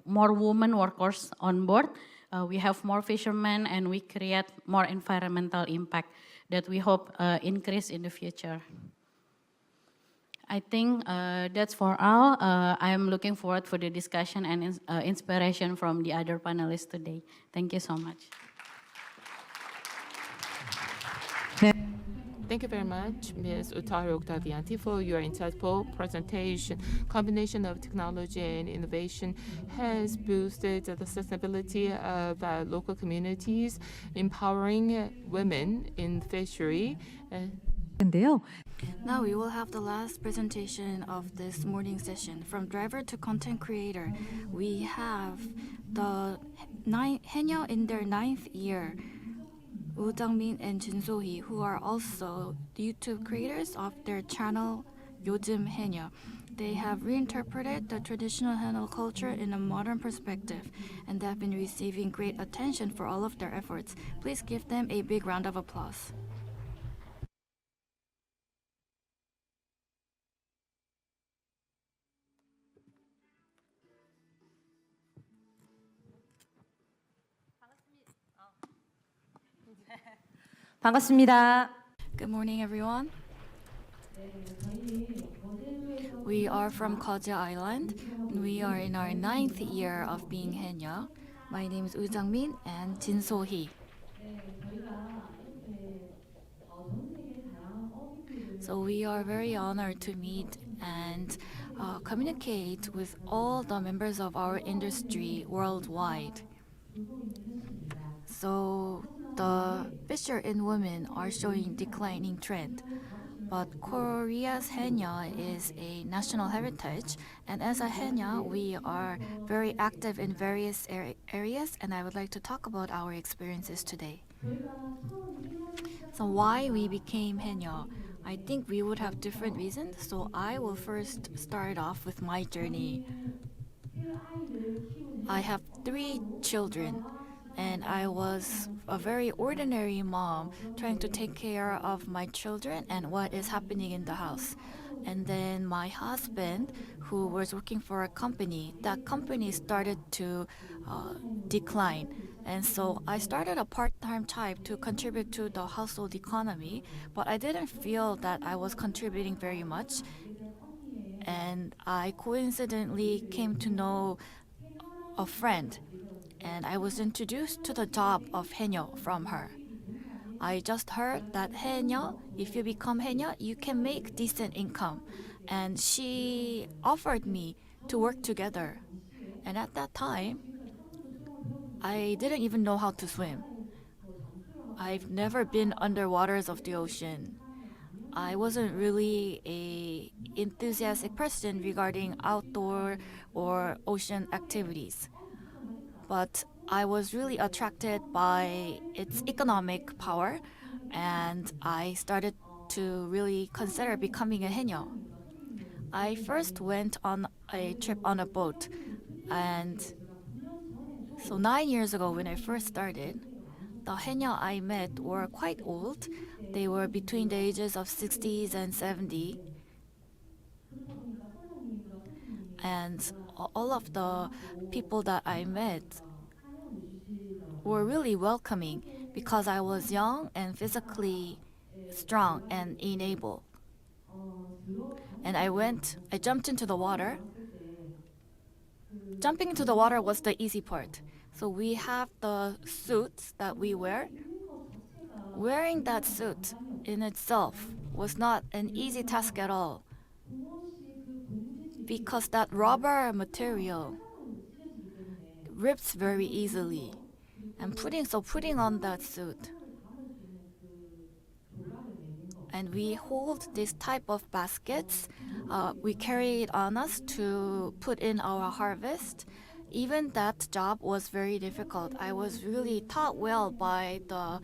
more women workers on board. We have more fishermen, and we create more environmental impact that we hope increase in the future. I think that's for all. I am looking forward for the discussion and inspiration from the other panelists today. Thank you so much. Thank you very much, Ms. Utari Octavianti, for your insightful presentation. Combination of technology and innovation has boosted the sustainability of local communities, empowering women in fishery. Now we will have the last presentation of this morning session. From driver to content creator, we have the Haenyeo in their 9th year, Woo Jang-min and Jin So-hee, who are also YouTube creators of their channel Yojim Haenyeo. They have reinterpreted the traditional Haenyeo culture in a modern perspective, and they have been receiving great attention for all of their efforts. Please give them a big round of applause. 반갑습니다. Good morning, everyone. We are from Jeju Island, and we are in our 9th year of being Haenyeo. My name is Woo Jang-min and Jin So-hee. So we are very honored to meet and communicate with all the members of our industry worldwide. So the fisher-in women are showing declining trend, but Korea's Haenyeo is a national heritage, and as a Haenyeo, we are very active in various areas, and I would like to talk about our experiences today. So why we became Haenyeo? I think we would have different reasons, so I will first start off with my journey. I have 3 children, and I was a very ordinary mom trying to take care of my children and what is happening in the house. And then my husband, who was working for a company, that company started to decline. And so I started a part-time job to contribute to the household economy, but I didn't feel that I was contributing very much. And I coincidentally came to know a friend, and I was introduced to the job of haenyeo from her. I just heard that haenyeo, if you become haenyeo, you can make decent income. And she offered me to work together. And at that time, I didn't even know how to swim. I've never been under waters of the ocean. I wasn't really a enthusiastic person regarding outdoor or ocean activities. But I was really attracted by its economic power, and I started to really consider becoming a haenyeo. I first went on a trip on a boat, and so 9 years ago when I first started, the haenyeo I met were quite old. They were between the ages of 60s and 70, and all of the people that I met were really welcoming because I was young and physically strong and enabled. And I jumped into the water. Jumping into the water was the easy part. So we have the suits that we wear. Wearing that suit in itself was not an easy task at all because that rubber material rips very easily. And putting on that suit, and we hold this type of baskets. We carry it on us to put in our harvest. Even that job was very difficult. I was really taught well by the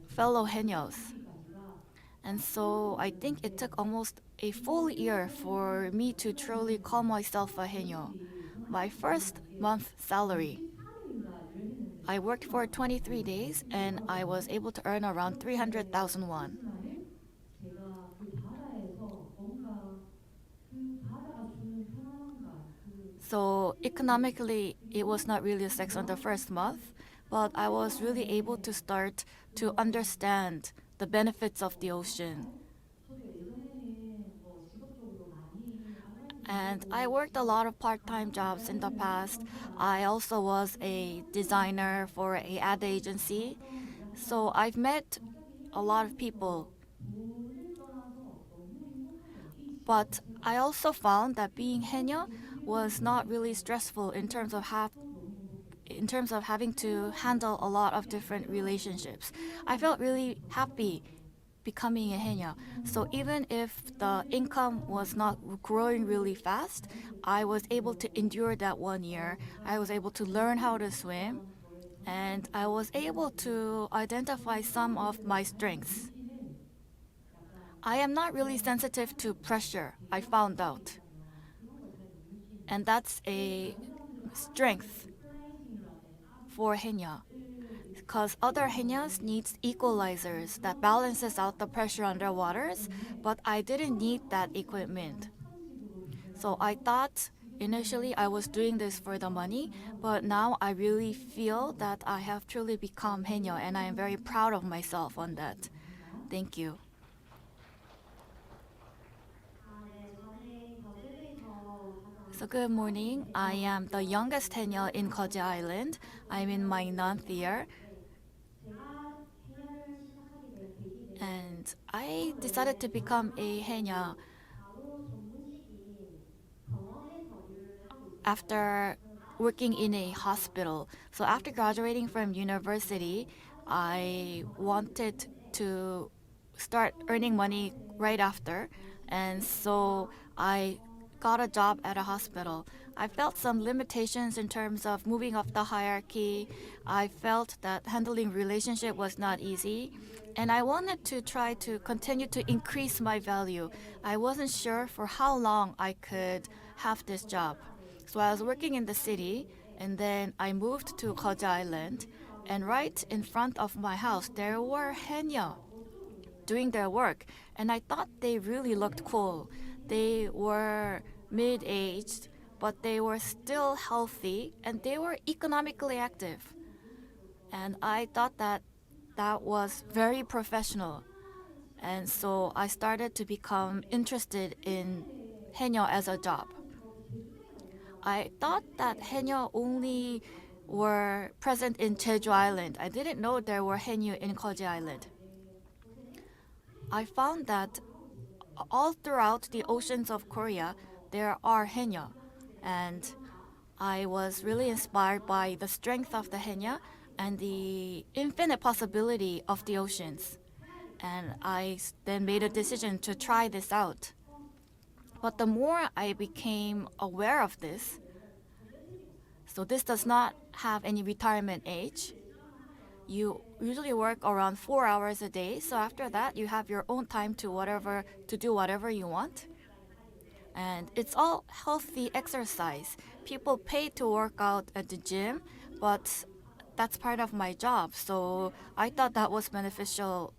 fellow haenyeos. And so I think it took almost a full year for me to truly call myself a haenyeo. My first month salary, I worked for 23 days and I was able to earn around 300,000 won. So economically, it was not really a success on the first month, but I was really able to start to understand the benefits of the ocean. And I worked a lot of part-time jobs in the past. I also was a designer for an ad agency. So I've met a lot of people. But I also found that being haenyeo was not really stressful in terms of having to handle a lot of different relationships. I felt really happy becoming a haenyeo. So even if the income was not growing really fast, I was able to endure that 1 year. I was able to learn how to swim, and I was able to identify some of my strengths. I am not really sensitive to pressure, I found out. And that's a strength for haenyeo, because other haenyeos needs equalizers that balances out the pressure underwaters, but I didn't need that equipment. So I thought initially I was doing this for the money, but now I really feel that I have truly become haenyeo, and I am very proud of myself on that. Thank you. So good morning. I am the youngest haenyeo in Jeju Island. I'm in my 9th year. And I decided to become a haenyeo after working in a hospital. So after graduating from university, I wanted to start earning money right after. And so I got a job at a hospital. I felt some limitations in terms of moving up the hierarchy. I felt that handling relationship was not easy. And I wanted to try to continue to increase my value. I wasn't sure for how long I could have this job. So I was working in the city, and then I moved to Jeju Island. And right in front of my house, there were Haenyeo doing their work, and I thought they really looked cool. They were mid-aged, but they were still healthy, and they were economically active. And I thought that that was very professional. And so I started to become interested in Haenyeo as a job. I thought that Haenyeo only were present in Jeju Island. I didn't know there were Haenyeo in Jeju Island. I found that all throughout the oceans of Korea, there are Haenyeo. And I was really inspired by the strength of the Haenyeo and the infinite possibility of the oceans. And I then made a decision to try this out. But the more I became aware of this, so this does not have any retirement age. You usually work around 4 hours a day. So after that, you have your own time to do whatever you want. And it's all healthy exercise. People pay to work out at the gym, but that's part of my job. So I thought that was beneficial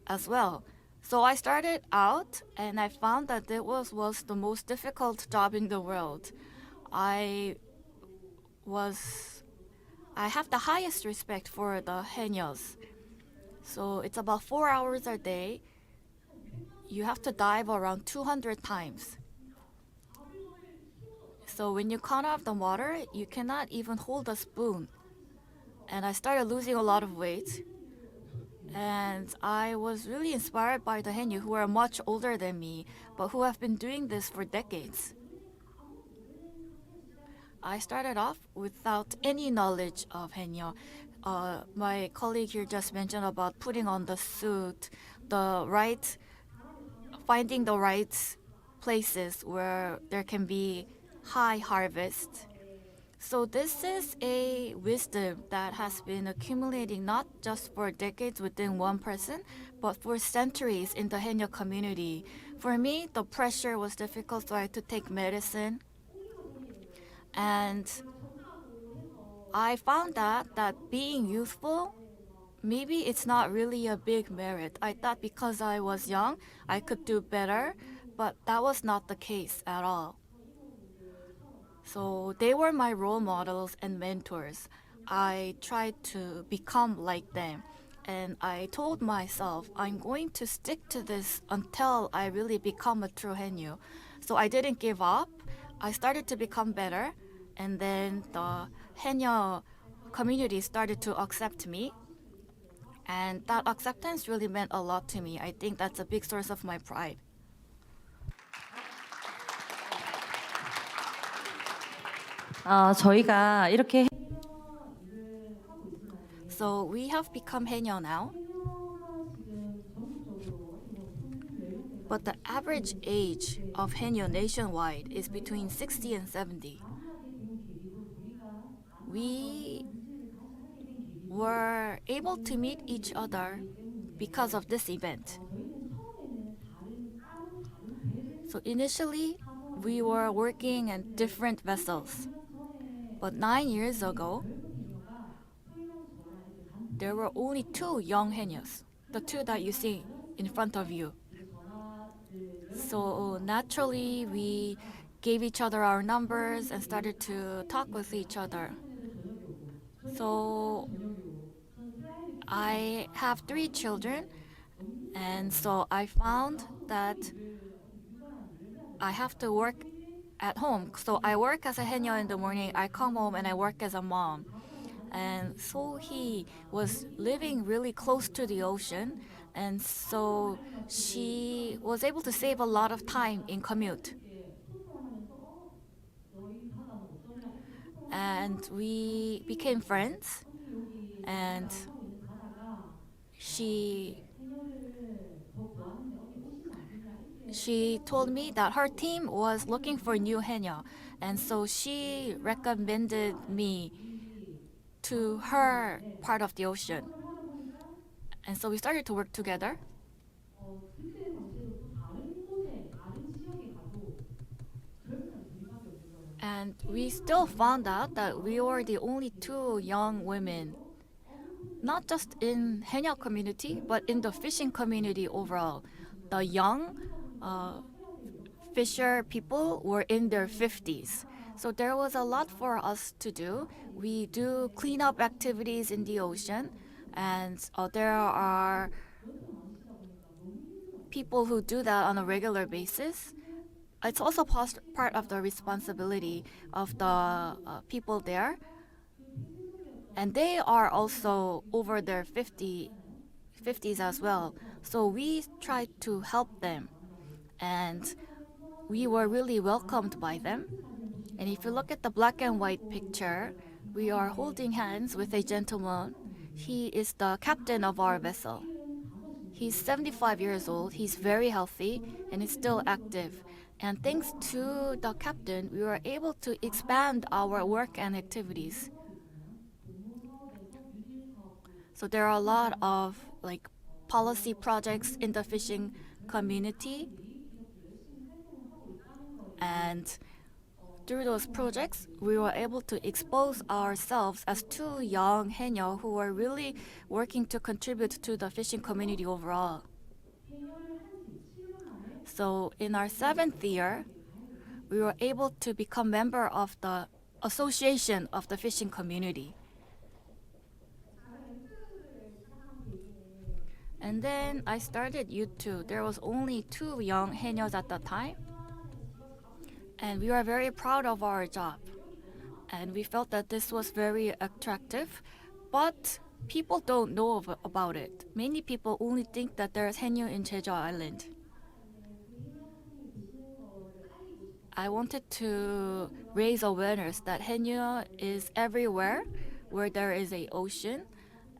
as well. So I started out, and I found that it was the most difficult job in the world. I have the highest respect for the Haenyeos. So it's about 4 hours a day. You have to dive around 200 times. So when you come out of the water, you cannot even hold a spoon. And I started losing a lot of weight. And I was really inspired by the Haenyeo who are much older than me, but who have been doing this for decades. I started off without any knowledge of Haenyeo. My colleague here just mentioned about putting on the suit, finding the right places where there can be high harvest. So this is a wisdom that has been accumulating not just for decades within one person, but for centuries in the Haenyeo community. For me, the pressure was difficult, so I had to take medicine. And I found that being youthful, maybe it's not really a big merit. I thought because I was young, I could do better, but that was not the case at all. So they were my role models and mentors. I tried to become like them. And I told myself, I'm going to stick to this until I really become a true Haenyeo. So I didn't give up. I started to become better. And then the Haenyeo community started to accept me. And that acceptance really meant a lot to me. I think that's a big source of my pride. 저희가 이렇게 So we have become Haenyeo now. But the average age of Haenyeo nationwide is between 60 and 70. We were able to meet each other because of this event. So initially, we were working in different vessels. But 9 years ago, there were only 2 young Haenyeos, the 2 that you see in front of you. So naturally, we gave each other our numbers and started to talk with each other. So I have 3 children, and so I found that I have to work at home. So I work as a Haenyeo in the morning, I come home and I work as a mom. And so he was living really close to the ocean, and so she was able to save a lot of time in commute. And we became friends, and she she told me that her team was looking for new haenyeo, and so she recommended me to her part of the ocean. And so we started to work together. And we still found out that we were the only two young women, not just in haenyeo community, but in the fishing community overall. The young fisher people were in their 50s. So there was a lot for us to do. We do cleanup activities in the ocean, and there are people who do that on a regular basis. It's also part of the responsibility of the people there. And they are also over their 50s as well. So we tried to help them. And we were really welcomed by them. And if you look at the black and white picture, we are holding hands with a gentleman. He is the captain of our vessel. He's 75 years old, he's very healthy, and is still active. And thanks to the captain, we were able to expand our work and activities. So there are a lot of policy projects in the fishing community. And through those projects, we were able to expose ourselves as two young haenyeo who were really working to contribute to the fishing community overall. So in our 7th year, we were able to become member of the Association of the Fishing Community. And then I started YouTube. There was only 2 young haenyeos at the time. And we were very proud of our job. And we felt that this was very attractive, but people don't know about it. Many people only think that there's haenyeo in Jeju Island. I wanted to raise awareness that haenyeo is everywhere where there is an ocean,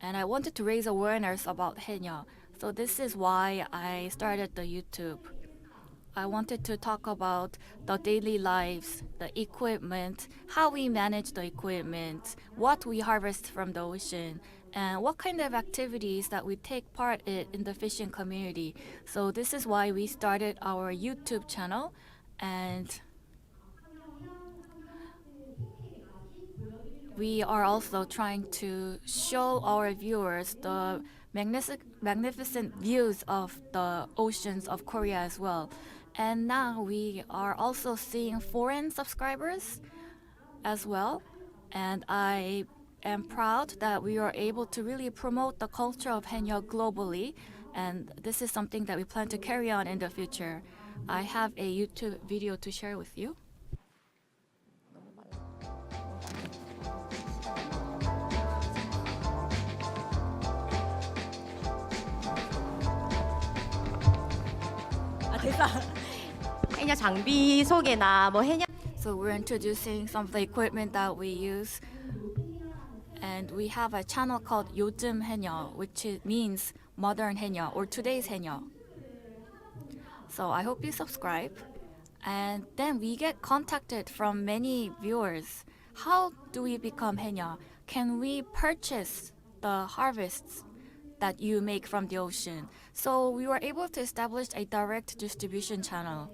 and I wanted to raise awareness about haenyeo. So this is why I started the YouTube. I wanted to talk about the daily lives, the equipment, how we manage the equipment, what we harvest from the ocean, and what kind of activities that we take part in the fishing community. So this is why we started our YouTube channel, and we are also trying to show our viewers the magnificent views of the oceans of Korea as well. And now we are also seeing foreign subscribers as well. And I am proud that we are able to really promote the culture of haenyeo globally. And this is something that we plan to carry on in the future. I have a YouTube video to share with you. 해녀 장비 소개나 뭐 해녀 So we're introducing some of the equipment that we use. And we have a channel called 요즘 haenyeo, which means modern haenyeo or today's haenyeo. So I hope you subscribe. And then we get contacted from many viewers. How do we become haenyeo? Can we purchase the harvests that you make from the ocean? So we were able to establish a direct distribution channel.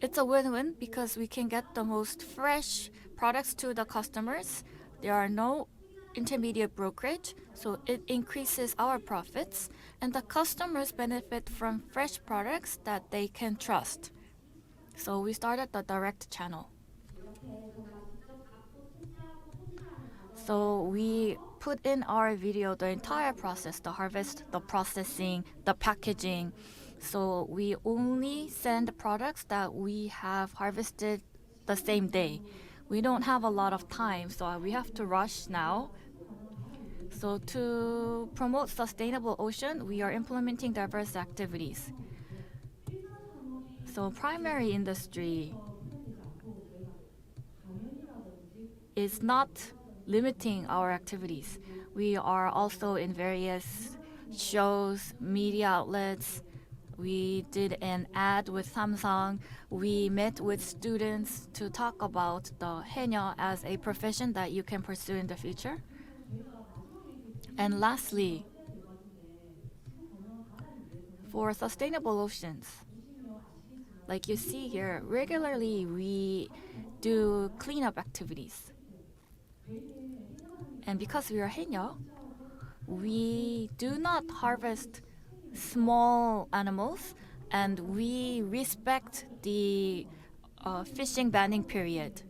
It's a win-win because we can get the most fresh products to the customers. There are no intermediate brokerage, so it increases our profits, and the customers benefit from fresh products that they can trust. So we started the direct channel. So we put in our video the entire process, the harvest, the processing, the packaging. So we only send products that we have harvested the same day. We don't have a lot of time, so we have to rush now. So to promote sustainable ocean, we are implementing diverse activities. So primary industry is not limiting our activities. We are also in various shows, media outlets. We did an ad with Samsung. We met with students to talk about the haenyeo as a profession that you can pursue in the future. And lastly, for sustainable oceans, like you see here, regularly we do cleanup activities. And because we are haenyeo, we do not harvest small animals, and we respect the fishing banning period.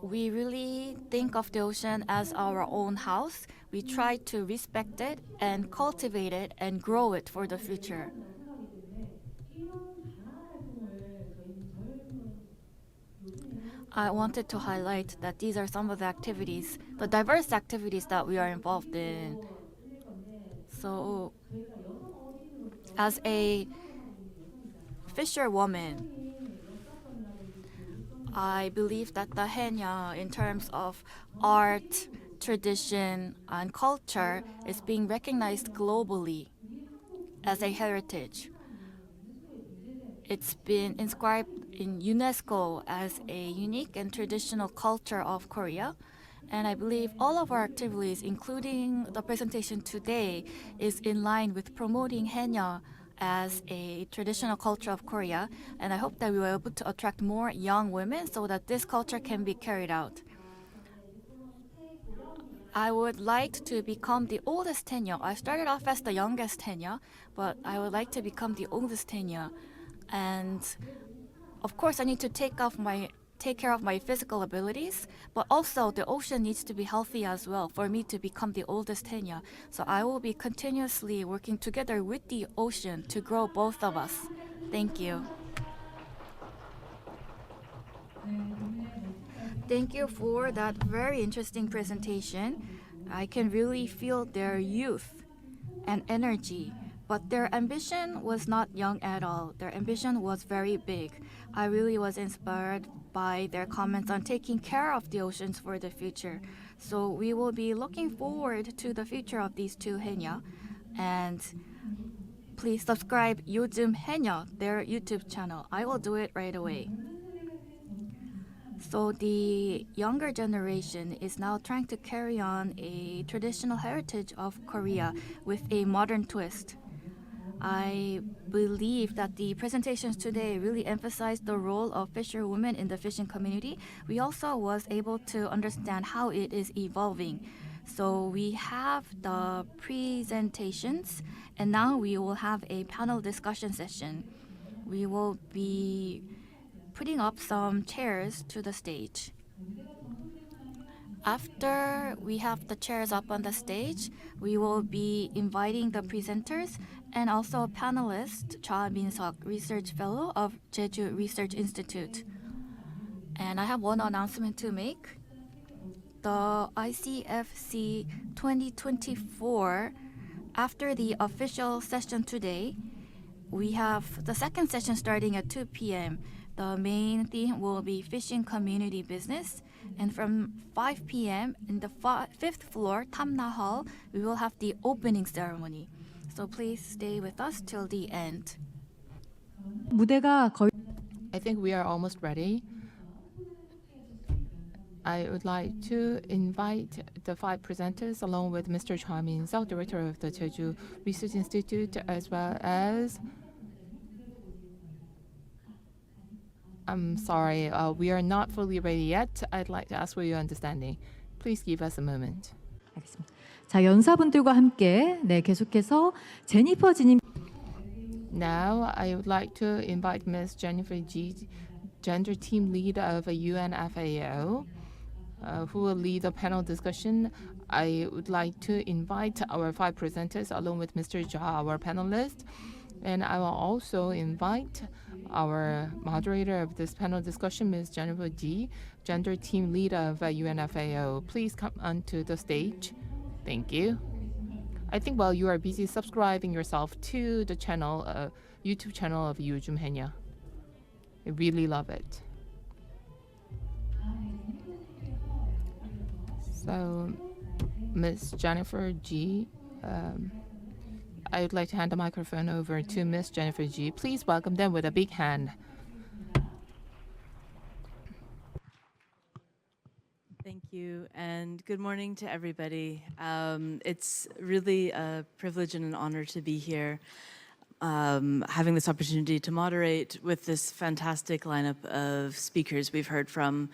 We really think of the ocean as our own house. We try to respect it and cultivate it and grow it for the future. I wanted to highlight that these are some of the activities, the diverse activities that we are involved in. So, as a fisherwoman, I believe that the haenyeo, in terms of art, tradition, and culture, is being recognized globally as a heritage. It's been inscribed in UNESCO as a unique and traditional culture of Korea. And I believe all of our activities, including the presentation today, is in line with promoting haenyeo as a traditional culture of Korea. And I hope that we were able to attract more young women so that this culture can be carried out. I would like to become the oldest haenyeo. I started off as the youngest haenyeo, but I would like to become the oldest haenyeo. And of course, I need to take care of my physical abilities, but also the ocean needs to be healthy as well for me to become the oldest haenyeo. So I will be continuously working together with the ocean to grow both of us. Thank you. Thank you for that very interesting presentation. I can really feel their youth and energy. But their ambition was not young at all. Their ambition was very big. I really was inspired by their comments on taking care of the oceans for the future. So we will be looking forward to the future of these two haenyeo. And please subscribe Yojum haenyeo, their YouTube channel. I will do it right away. So the younger generation is now trying to carry on a traditional heritage of Korea with a modern twist. I believe that the presentations today really emphasized the role of fisherwomen in the fishing community. We also was able to understand how it is evolving. So we have the presentations, and now we will have a panel discussion session. We will be putting up some chairs to the stage. After we have the chairs up on the stage, we will be inviting the presenters and also a panelist, Cha Min-seok, Research Fellow of Jeju Research Institute. And I have one announcement to make. The ICFC 2024, after the official session today, we have the second session starting at 2 p.m. The main theme will be fishing community business. And from 5 p.m. in the fifth floor, Tamna Hall, we will have the opening ceremony. So please stay with us till the end. 무대가 거의 I think we are almost ready. I would like to invite the 5 presenters along with Mr. Cha Min-seok, Director of the Jeju Research Institute, as well as I'm sorry, we are not fully ready yet. I'd like to ask for your understanding. Please give us a moment. 알겠습니다. 자, 연사분들과 함께 계속해서 제니퍼 지님 Now, I would like to invite Ms. Jennifer G, Gender Team Lead of UNFAO, who will lead a panel discussion. I would like to invite our 5 presenters along with Mr. Ja, our panelist. And I will also invite our moderator of this panel discussion, Ms. Jennifer G, Gender Team Lead of UNFAO. Please come onto the stage. Thank you. I think while you are busy subscribing yourself to the channel, YouTube channel of Yojum haenyeo. I really love it. So, Ms. Jennifer G, I would like to hand the microphone over to Ms. Jennifer Ji. Please welcome them with a big hand. Thank you, and good morning to everybody. It's really a privilege and an honor to be here, having this opportunity to moderate with this fantastic lineup of speakers we've heard from.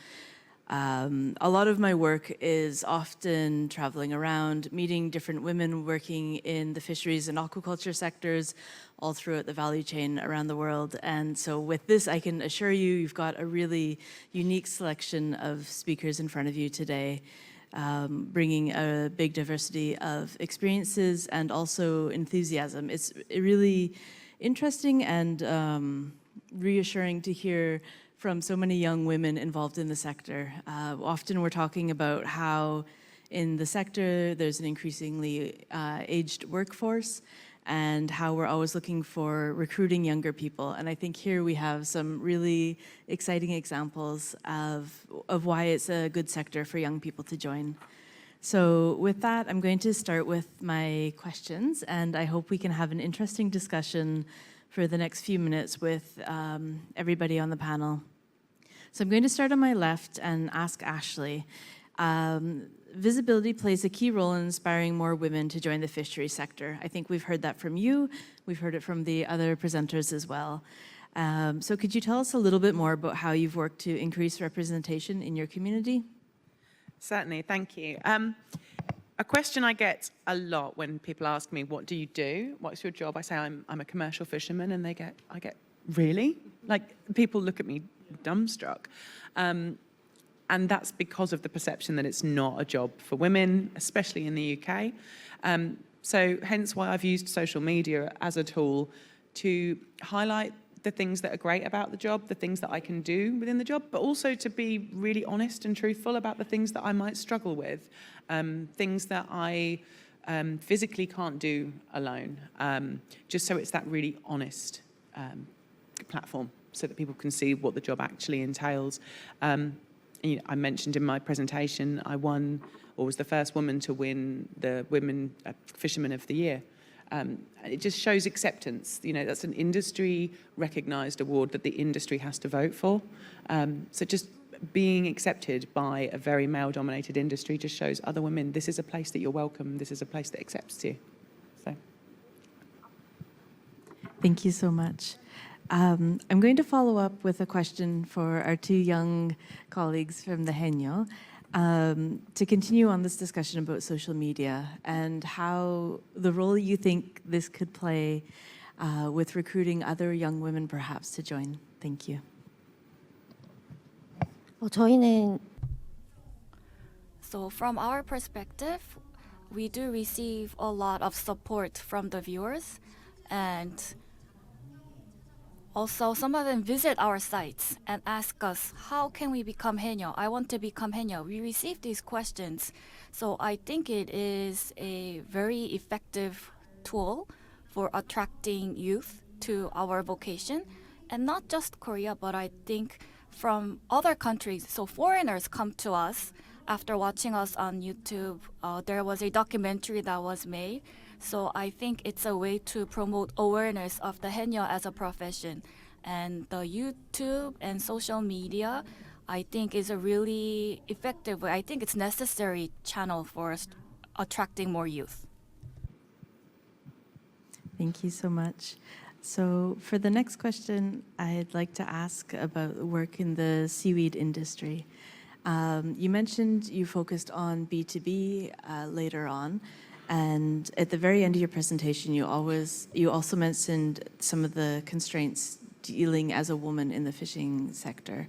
A lot of my work is often traveling around, meeting different women working in the fisheries and aquaculture sectors all throughout the value chain around the world. And so with this, I can assure you, you've got a really unique selection of speakers in front of you today, bringing a big diversity of experiences and also enthusiasm. It's really interesting and reassuring to hear from so many young women involved in the sector. Often we're talking about how in the sector there's an increasingly aged workforce and how we're always looking for recruiting younger people. And I think here we have some really exciting examples of why it's a good sector for young people to join. So with that, I'm going to start with my questions, and I hope we can have an interesting discussion for the next few minutes with everybody on the panel. So I'm going to start on my left and ask Ashley. Visibility plays a key role in inspiring more women to join the fishery sector. I think we've heard that from you. We've heard it from the other presenters as well. So could you tell us a little bit more about how you've worked to increase representation in your community? Certainly, thank you. A question I get a lot when people ask me, what do you do? What's your job? I say, I'm a commercial fisherman, and I get, really? Like, people look at me dumbstruck. And that's because of the perception that it's not a job for women, especially in the UK. So hence why I've used social media as a tool to highlight the things that are great about the job, the things that I can do within the job, but also to be really honest and truthful about the things that I might struggle with, things that I physically can't do alone, just so it's that really honest platform so that people can see what the job actually entails. I mentioned in my presentation, I won, or was the first woman to win the Women Fisherman of the Year. It just shows acceptance. That's an industry recognised award that the industry has to vote for. So just being accepted by a very male-dominated industry just shows other women, this is a place that you're welcome, this is a place that accepts you. So. Thank you so much. I'm going to follow up with a question for our two young colleagues from the Haenyeo. To continue on this discussion about social media and how the role you think this could play with recruiting other young women perhaps to join. Thank you. So from our perspective, we do receive a lot of support from the viewers, and also some of them visit our sites and ask us, how can we become Haenyeo? I want to become Haenyeo. We receive these questions. So I think it is a very effective tool for attracting youth to our vocation. And not just Korea, but I think from other countries. So foreigners come to us after watching us on YouTube. There was a documentary that was made. So I think it's a way to promote awareness of the Haenyeo as a profession. And the YouTube and social media, I think, is a really effective way. I think it's necessary channel for us attracting more youth. Thank you so much. So for the next question, I'd like to ask about work in the seaweed industry. You mentioned you focused on B2B later on. And at the very end of your presentation, you also mentioned some of the constraints dealing as a woman in the fishing sector.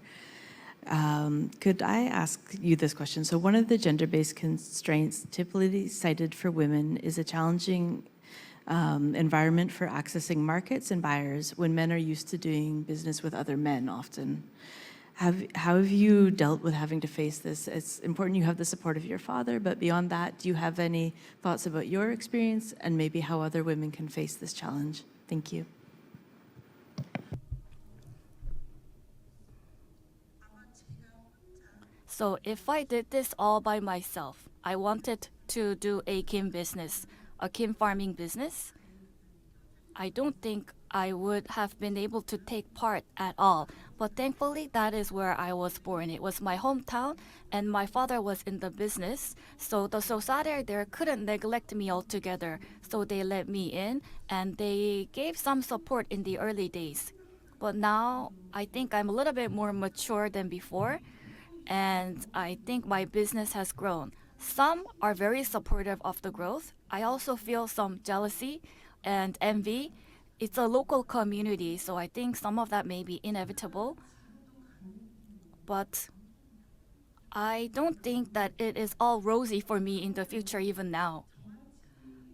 Could I ask you this question? So one of the gender-based constraints typically cited for women is a challenging environment for accessing markets and buyers when men are used to doing business with other men often. How have you dealt with having to face this? It's important you have the support of your father, but beyond that, do you have any thoughts about your experience and maybe how other women can face this challenge? Thank you. So if I did this all by myself, I wanted to do a kim business, a kim farming business. I don't think I would have been able to take part at all. But thankfully, that is where I was born. It was my hometown, and my father was in the business. So the society there couldn't neglect me altogether. So they let me in, and they gave some support in the early days. But now I think I'm a little bit more mature than before, and I think my business has grown. Some are very supportive of the growth. I also feel some jealousy and envy. It's a local community, so I think some of that may be inevitable. But I don't think that it is all rosy for me in the future, even now.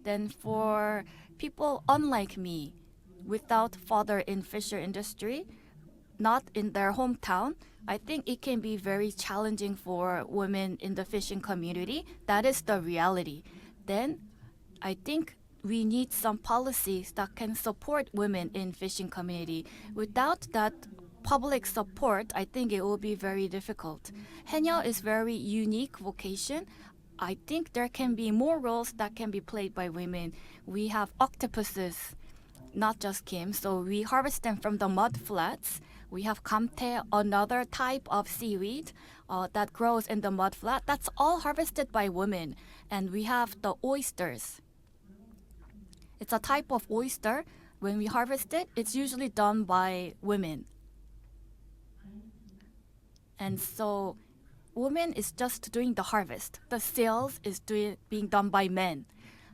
Then for people unlike me, without father in fisher industry, not in their hometown, I think it can be very challenging for women in the fishing community. That is the reality. Then I think we need some policies that can support women in fishing community. Without that public support, I think it will be very difficult. Haenyeo is very unique vocation. I think there can be more roles that can be played by women. We have octopuses, not just kim, so we harvest them from the mud flats. We have kamtae, another type of seaweed that grows in the mud flat. That's all harvested by women. And we have the oysters. It's a type of oyster. When we harvest it, it's usually done by women. And so women is just doing the harvest. The sales is being done by men.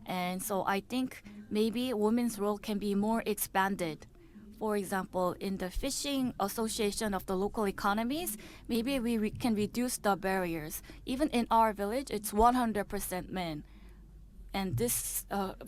And so I think maybe women's role can be more expanded. For example, in the fishing association of the local economies, maybe we can reduce the barriers. Even in our village, it's 100% men. And this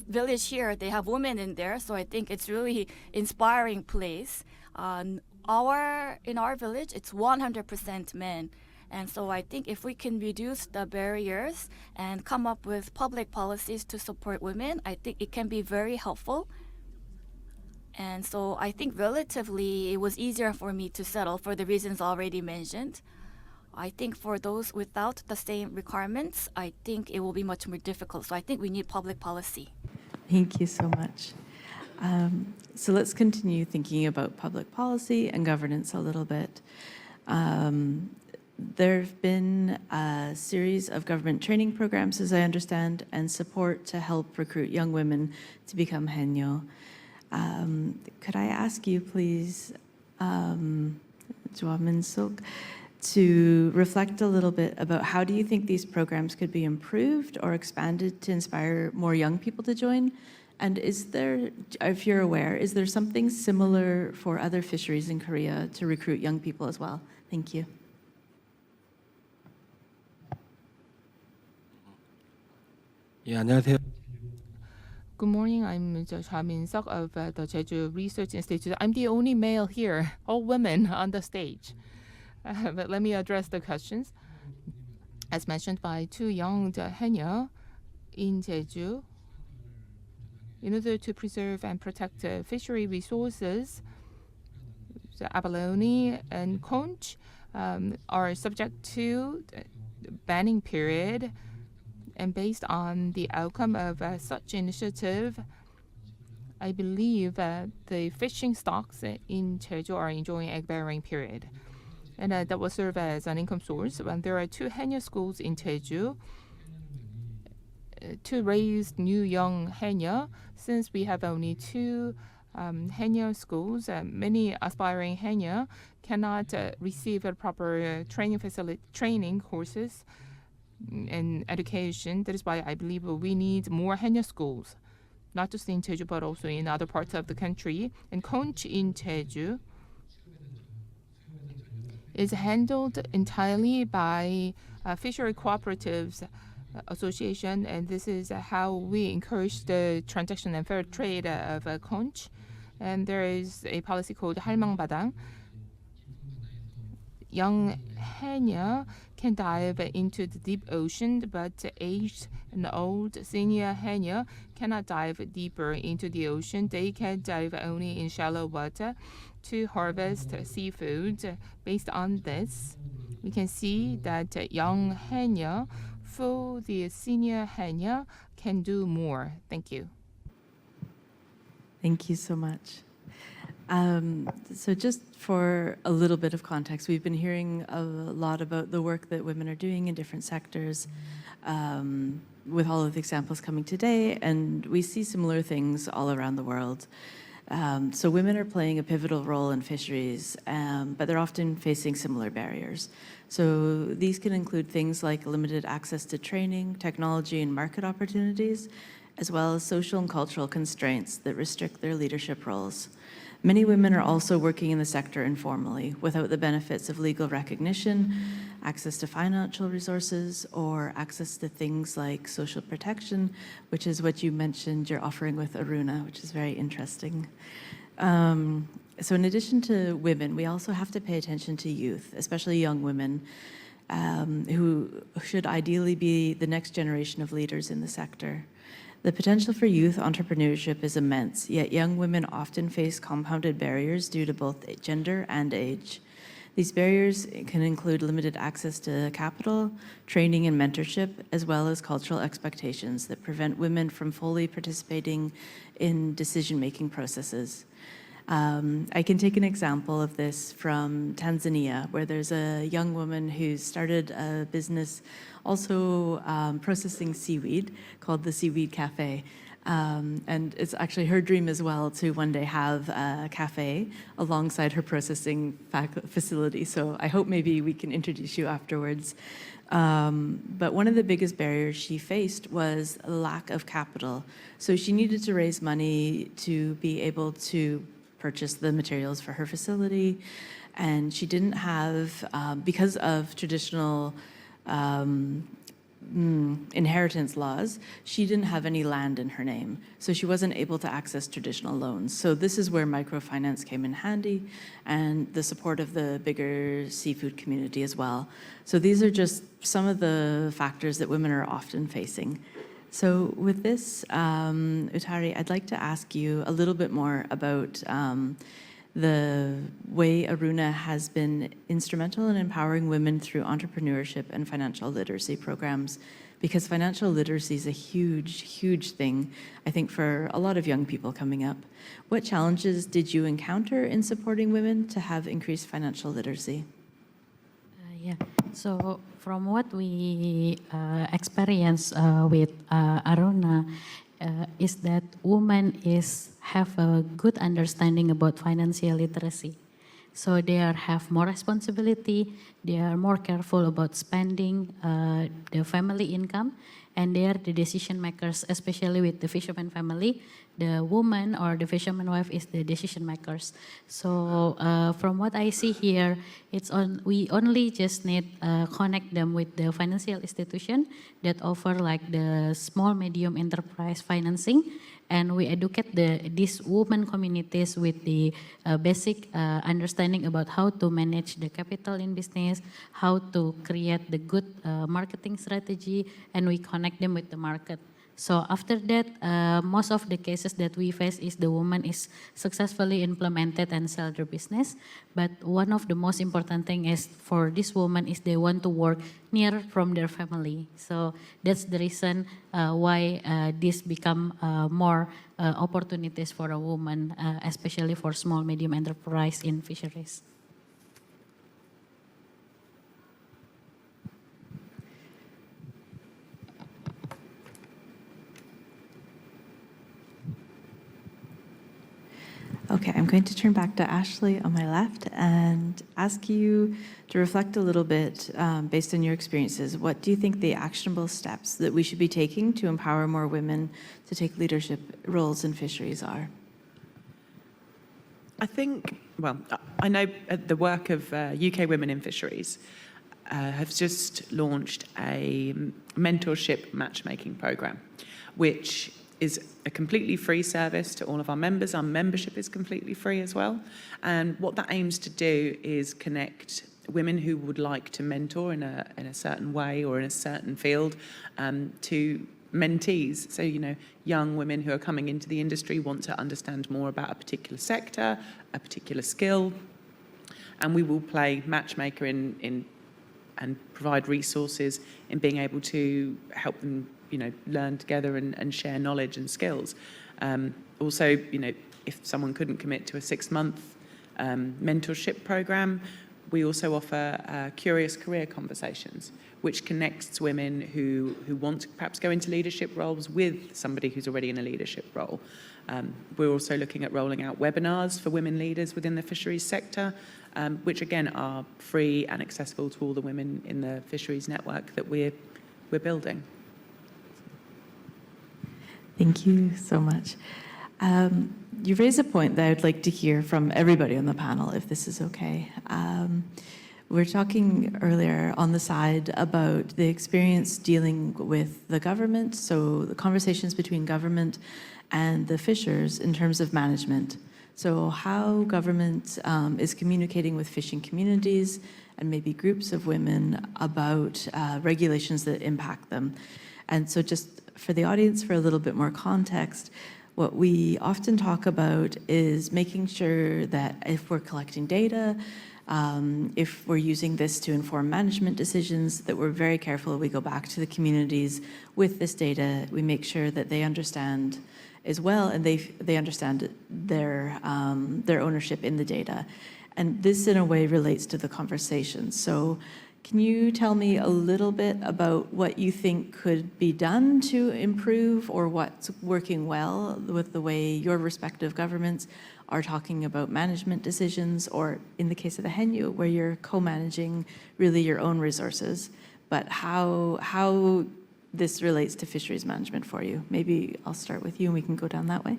village here, they have women in there, so I think it's really inspiring place. In our village, it's 100% men. And so I think if we can reduce the barriers and come up with public policies to support women, I think it can be very helpful. And so I think relatively it was easier for me to settle for the reasons already mentioned. I think for those without the same requirements, I think it will be much more difficult. So I think we need public policy. Thank you so much. So let's continue thinking about public policy and governance a little bit. There have been a series of government training programs, as I understand, and support to help recruit young women to become haenyeo. Could I ask you, please, Jo Min-suk, to reflect a little bit about how do you think these programs could be improved or expanded to inspire more young people to join? And is there, if you're aware, is there something similar for other fisheries in Korea to recruit young people as well? Thank you. 예, 안녕하세요. Good morning, I'm Jeju Min-suk of the Jeju Research Institute. I'm the only male here, all women on the stage. But let me address the questions. As mentioned by two young haenyeo in Jeju, in order to preserve and protect fishery resources, the abalone and conch are subject to the banning period. And based on the outcome of such initiative, I believe the fishing stocks in Jeju are enjoying egg-bearing period. And that will serve as an income source. When there are two haenyeo schools in Jeju to raise new young haenyeo, since we have only two haenyeo schools, many aspiring haenyeo cannot receive a proper training courses and education. That is why I believe we need more haenyeo schools, not just in Jeju but also in other parts of the country. And conch in Jeju is handled entirely by fishery cooperatives association, and this is how we encourage the transaction and fair trade of conch. And there is a policy called 할망바당. Young haenyeo can dive into the deep ocean, but aged and old senior haenyeo cannot dive deeper into the ocean. They can dive only in shallow water to harvest seafood. Based on this, we can see that young haenyeo for the senior haenyeo can do more. Thank you. Thank you so much. So just for a little bit of context, we've been hearing a lot about the work that women are doing in different sectors, with all of the examples coming today, and we see similar things all around the world. So women are playing a pivotal role in fisheries, but they're often facing similar barriers. So these can include things like limited access to training, technology, and market opportunities, as well as social and cultural constraints that restrict their leadership roles. Many women are also working in the sector informally, without the benefits of legal recognition, access to financial resources, or access to things like social protection, which is what you mentioned you're offering with Aruna, which is very interesting. So in addition to women, we also have to pay attention to youth, especially young women, who should ideally be the next generation of leaders in the sector. The potential for youth entrepreneurship is immense, yet young women often face compounded barriers due to both gender and age. These barriers can include limited access to capital, training and mentorship, as well as cultural expectations that prevent women from fully participating in decision-making processes. I can take an example of this from Tanzania, where there's a young woman who started a business also processing seaweed called the Seaweed Cafe. And it's actually her dream as well to one day have a cafe alongside her processing facility. So I hope maybe we can introduce you afterwards. But one of the biggest barriers she faced was a lack of capital. So she needed to raise money to be able to purchase the materials for her facility. And she didn't have, because of traditional inheritance laws, she didn't have any land in her name. So she wasn't able to access traditional loans. So this is where microfinance came in handy, and the support of the bigger seafood community as well. So these are just some of the factors that women are often facing. So with this, Utari, I'd like to ask you a little bit more about the way Aruna has been instrumental in empowering women through entrepreneurship and financial literacy programs, because financial literacy is a huge, huge thing, I think, for a lot of young people coming up. What challenges did you encounter in supporting women to have increased financial literacy? So from what we experience with Aruna, is that women have a good understanding about financial literacy. So they have more responsibility, they are more careful about spending the family income, and they are the decision makers, especially with the fisherman family. The woman or the fisherman wife is the decision makers. So from what I see here, we only just need connect them with the financial institution that offer like the small medium enterprise financing, and we educate these women communities with the basic understanding about how to manage the capital in business, how to create the good marketing strategy, and we connect them with the market. So after that, most of the cases that we face is the woman is successfully implemented and sell their business. But one of the most important thing is for this woman is they want to work near from their family. So that's the reason why this become more opportunities for a woman, especially for small medium enterprise in fisheries. Okay, I'm going to turn back to Ashley on my left and ask you to reflect a little bit based on your experiences. What do you think the actionable steps that we should be taking to empower more women to take leadership roles in fisheries are? I think, well, I know the work of UK Women in Fisheries have just launched a mentorship matchmaking programme, which is a completely free service to all of our members. Our membership is completely free as well. And what that aims to do is connect women who would like to mentor in a certain way or in a certain field to mentees. So, you know, young women who are coming into the industry want to understand more about a particular sector, a particular skill, and we will play matchmaker in and provide resources in being able to help them, you know, learn together and share knowledge and skills. Also, you know, if someone couldn't commit to a 6-month mentorship program, we also offer Curious Career Conversations, which connects women who want to perhaps go into leadership roles with somebody who's already in a leadership role. We're also looking at rolling out webinars for women leaders within the fisheries sector, which again are free and accessible to all the women in the fisheries network that we're building. Thank you so much. You raise a point that I'd like to hear from everybody on the panel, if this is okay. We were talking earlier on the side about the experience dealing with the government, so the conversations between government and the fishers in terms of management. So how government is communicating with fishing communities and maybe groups of women about regulations that impact them. And so just for the audience, for a little bit more context, what we often talk about is making sure that if we're collecting data, if we're using this to inform management decisions, that we're very careful. We go back to the communities with this data. We make sure that they understand as well, and they understand their ownership in the data. And this, in a way, relates to the conversation. So can you tell me a little bit about what you think could be done to improve, or what's working well with the way your respective governments are talking about management decisions, or in the case of the HENU, where you're co-managing really your own resources, but how this relates to fisheries management for you? Maybe I'll start with you and we can go down that way.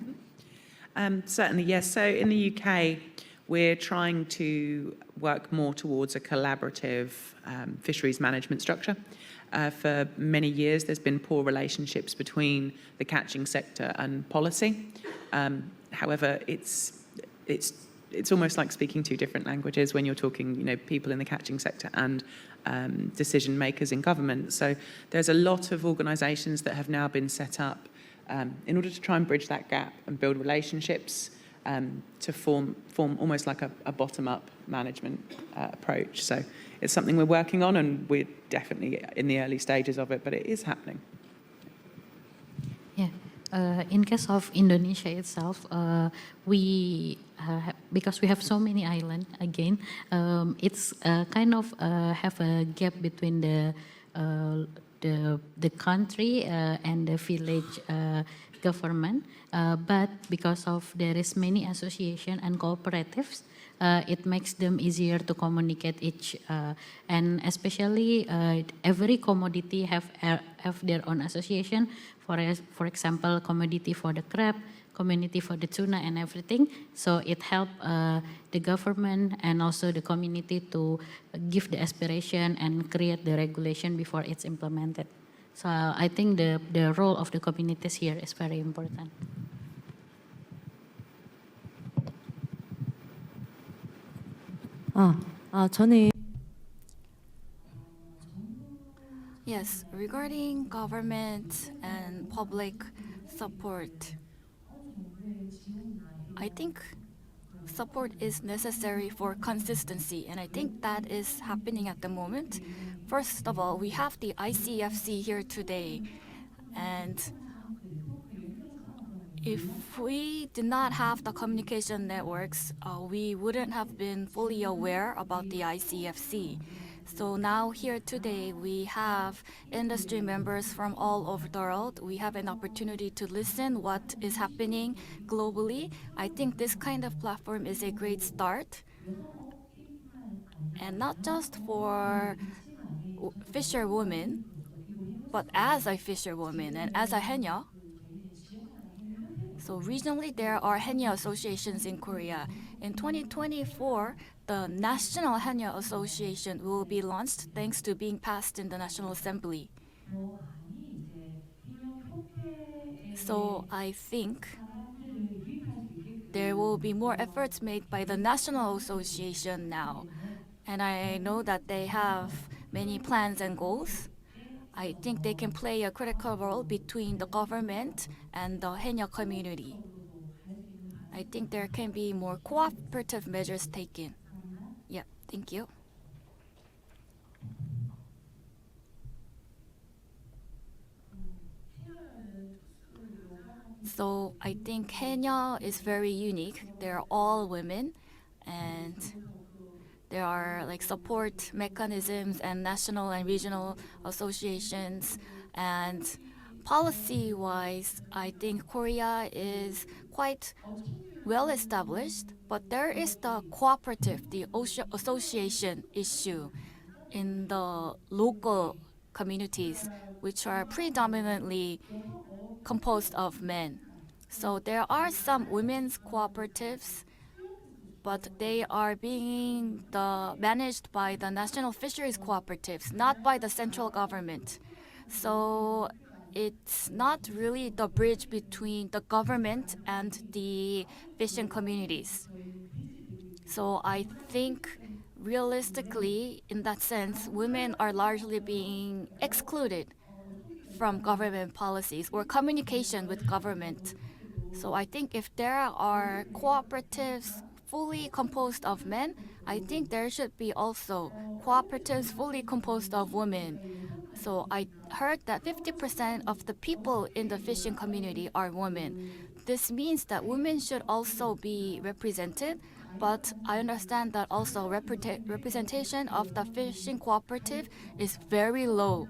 Certainly, yes. So in the UK, we're trying to work more towards a collaborative fisheries management structure. For many years, there's been poor relationships between the catching sector and policy. However, it's almost like speaking two different languages when you're talking, people in the catching sector and decision makers in government. So there's a lot of organisations that have now been set up in order to try and bridge that gap and build relationships to form almost like a bottom-up management approach. So it's something we're working on, and we're definitely in the early stages of it, but it is happening. Yeah. In case of Indonesia itself, because we have so many islands, again, it's kind of have a gap between the country and the village government, but because of there is many association and cooperatives, it makes them easier to communicate each, and especially every commodity have their own association. For example, commodity for the crab, community for the tuna and everything. So it helps the government and also the community to give the aspiration and create the regulation before it's implemented. So I think the role of the communities here is very important. 저는 Yes, regarding government and public support, I think support is necessary for consistency, and I think that is happening at the moment. First of all, we have the ICFC here today, and if we did not have the communication networks, we wouldn't have been fully aware about the ICFC. So now here today, we have industry members from all over the world. We have an opportunity to listen what is happening globally. I think this kind of platform is a great start. And not just for fisherwomen, but as a fisherwoman and as a Haenyeo. So regionally, there are Haenyeo associations in Korea. In 2024, the National Haenyeo Association will be launched thanks to being passed in the National Assembly. So I think there will be more efforts made by the National Association now. And I know that they have many plans and goals. I think they can play a critical role between the government and the Haenyeo community. I think there can be more cooperative measures taken. Yeah, thank you. So I think Haenyeo is very unique. They're all women, and there are like support mechanisms and national and regional associations. And policy-wise, I think Korea is quite well established, but there is the cooperative, the association issue in the local communities, which are predominantly composed of men. So there are some women's cooperatives, but they are being managed by the national fisheries cooperatives, not by the central government. So it's not really the bridge between the government and the fishing communities. So I think realistically, in that sense, women are largely being excluded from government policies or communication with government. So I think if there are cooperatives fully composed of men, I think there should be also cooperatives fully composed of women. So I heard that 50% of the people in the fishing community are women. This means that women should also be represented, but I understand that also representation of the fishing cooperative is very low.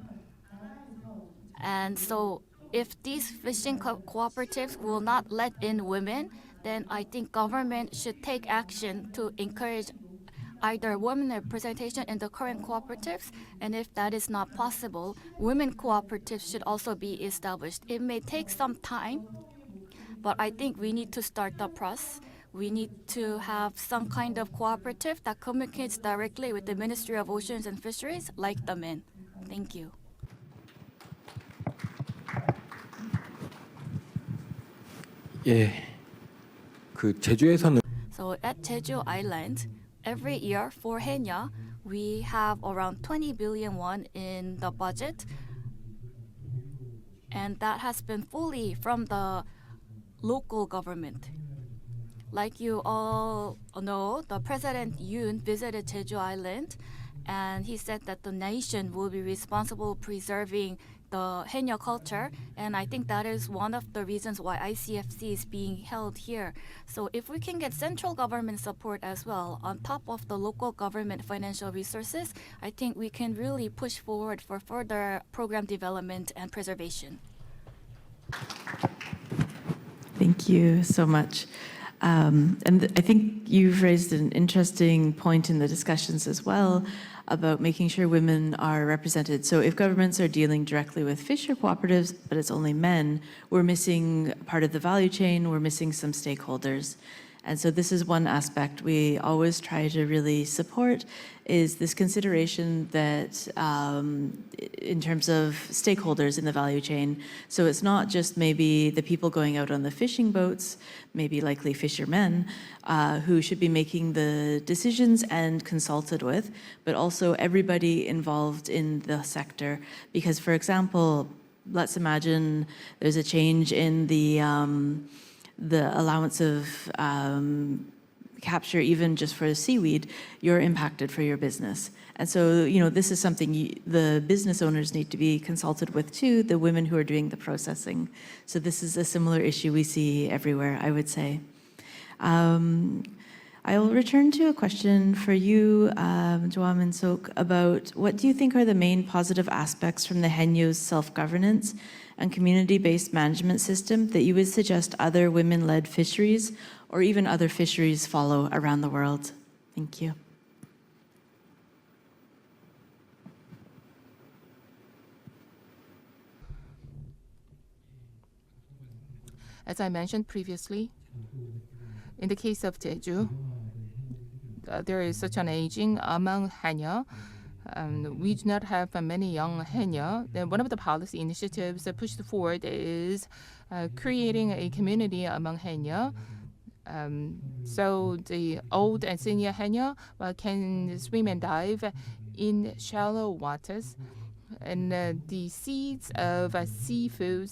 And so if these fishing cooperatives will not let in women, then I think government should take action to encourage either women representation in the current cooperatives, and if that is not possible, women cooperatives should also be established. It may take some time, but I think we need to start the process. We need to have some kind of cooperative that communicates directly with the Ministry of Oceans and Fisheries, like the men. Thank you. 예, 그 제주에서는 So at Jeju Island, every year for Haenyeo, we have around 20 billion won in the budget, and that has been fully from the local government. Like you all know, the President Yoon visited Jeju Island, and he said that the nation will be responsible preserving the Haenyeo culture, and I think that is one of the reasons why ICFC is being held here. So if we can get central government support as well, on top of the local government financial resources, I think we can really push forward for further program development and preservation. Thank you so much. And I think you've raised an interesting point in the discussions as well about making sure women are represented. So if governments are dealing directly with fisher cooperatives, but it's only men, we're missing part of the value chain, we're missing some stakeholders. And so this is one aspect we always try to really support, is this consideration that in terms of stakeholders in the value chain. So it's not just maybe the people going out on the fishing boats, maybe likely fishermen, who should be making the decisions and consulted with, but also everybody involved in the sector. Because for example, let's imagine there's a change in the allowance of capture, even just for the seaweed, you're impacted for your business. And so, you know, this is something the business owners need to be consulted with too, the women who are doing the processing. So this is a similar issue we see everywhere, I would say. I will return to a question for you, Joam and Sok, about what do you think are the main positive aspects from the Haenyeo's self-governance and community-based management system that you would suggest other women-led fisheries or even other fisheries follow around the world? Thank you. As I mentioned previously, in the case of Jeju, there is such an aging among Haenyeo. We do not have many young Haenyeo. Then one of the policy initiatives that pushed forward is creating a community among Haenyeo. So the old and senior Haenyeo can swim and dive in shallow waters. And the seeds of seafood,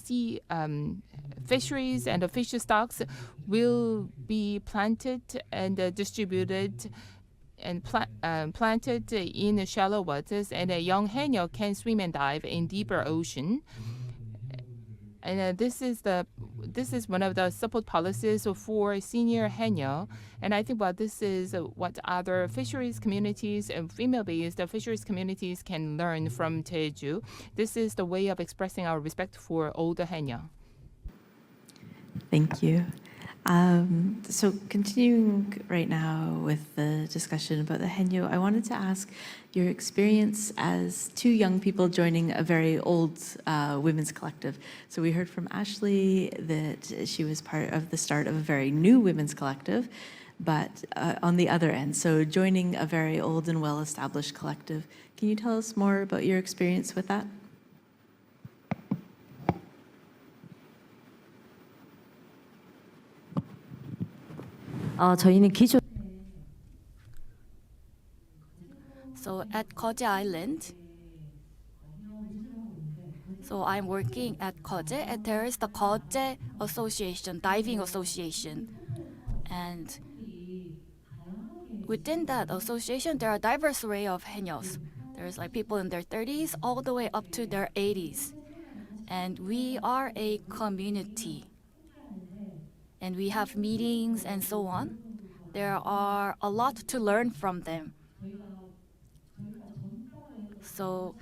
fisheries and the fish stocks will be planted and distributed and planted in the shallow waters, and a young Haenyeo can swim and dive in deeper ocean. And this is one of the support policies for senior Haenyeo. And I think this is what other fisheries communities and female-based fisheries communities can learn from Jeju. This is the way of expressing our respect for older Haenyeo. Thank you. So continuing right now with the discussion about the Haenyeo, I wanted to ask your experience as two young people joining a very old women's collective. So we heard from Ashley that she was part of the start of a very new women's collective, but on the other end, so joining a very old and well-established collective. Can you tell us more about your experience with that? 저희는 기존 So at Jeju Island, so I'm working at Jeju, and there is the Jeju Association, Diving Association. And within that association, there are a diverse array of Haenyeos. There's like people in their 30s all the way up to their 80s. And we are a community. And we have meetings and so on. There are a lot to learn from them. So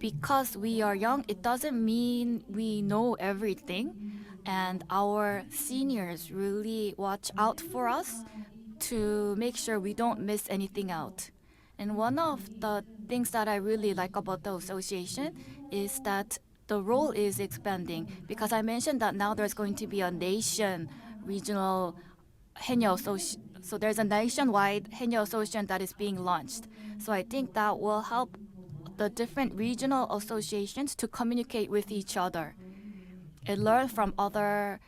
because we are young, it doesn't mean we know everything. And our seniors really watch out for us to make sure we don't miss anything out. And one of the things that I really like about the association is that the role is expanding, because I mentioned that now there's going to be a regional Haenyeo association. So there's a nationwide Haenyeo association that is being launched. So I think that will help the different regional associations to communicate with each other and learn from other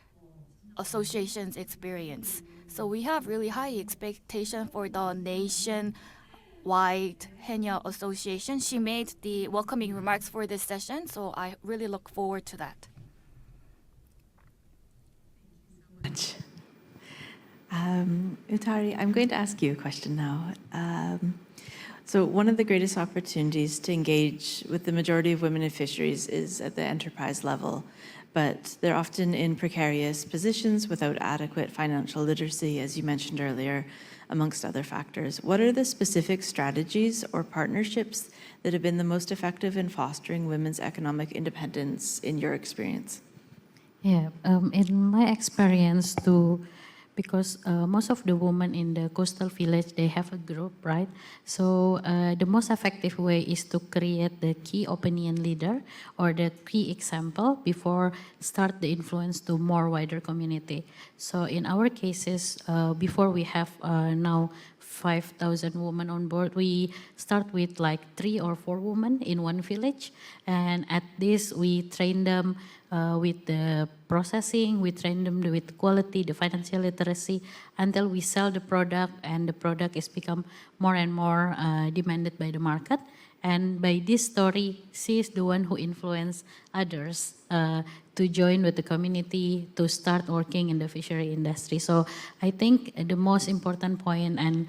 associations' experience. So we have really high expectation for the nationwide Haenyeo Association. She made the welcoming remarks for this session, so I really look forward to that. Utari, I'm going to ask you a question now. So one of the greatest opportunities to engage with the majority of women in fisheries is at the enterprise level, but they're often in precarious positions without adequate financial literacy, as you mentioned earlier, amongst other factors. What are the specific strategies or partnerships that have been the most effective in fostering women's economic independence in your experience? Yeah, in my experience too, because most of the women in the coastal village, they have a group, right? So the most effective way is to create the key opinion leader or the key example before start the influence to more wider community. So in our cases, before we have now 5,000 women on board, we start with like 3 or 4 women in one village. And at this, we train them with the processing, we train them with quality, the financial literacy, until we sell the product and the product is become more and more demanded by the market. And by this story, she is the one who influenced others to join with the community, to start working in the fishery industry. So I think the most important point and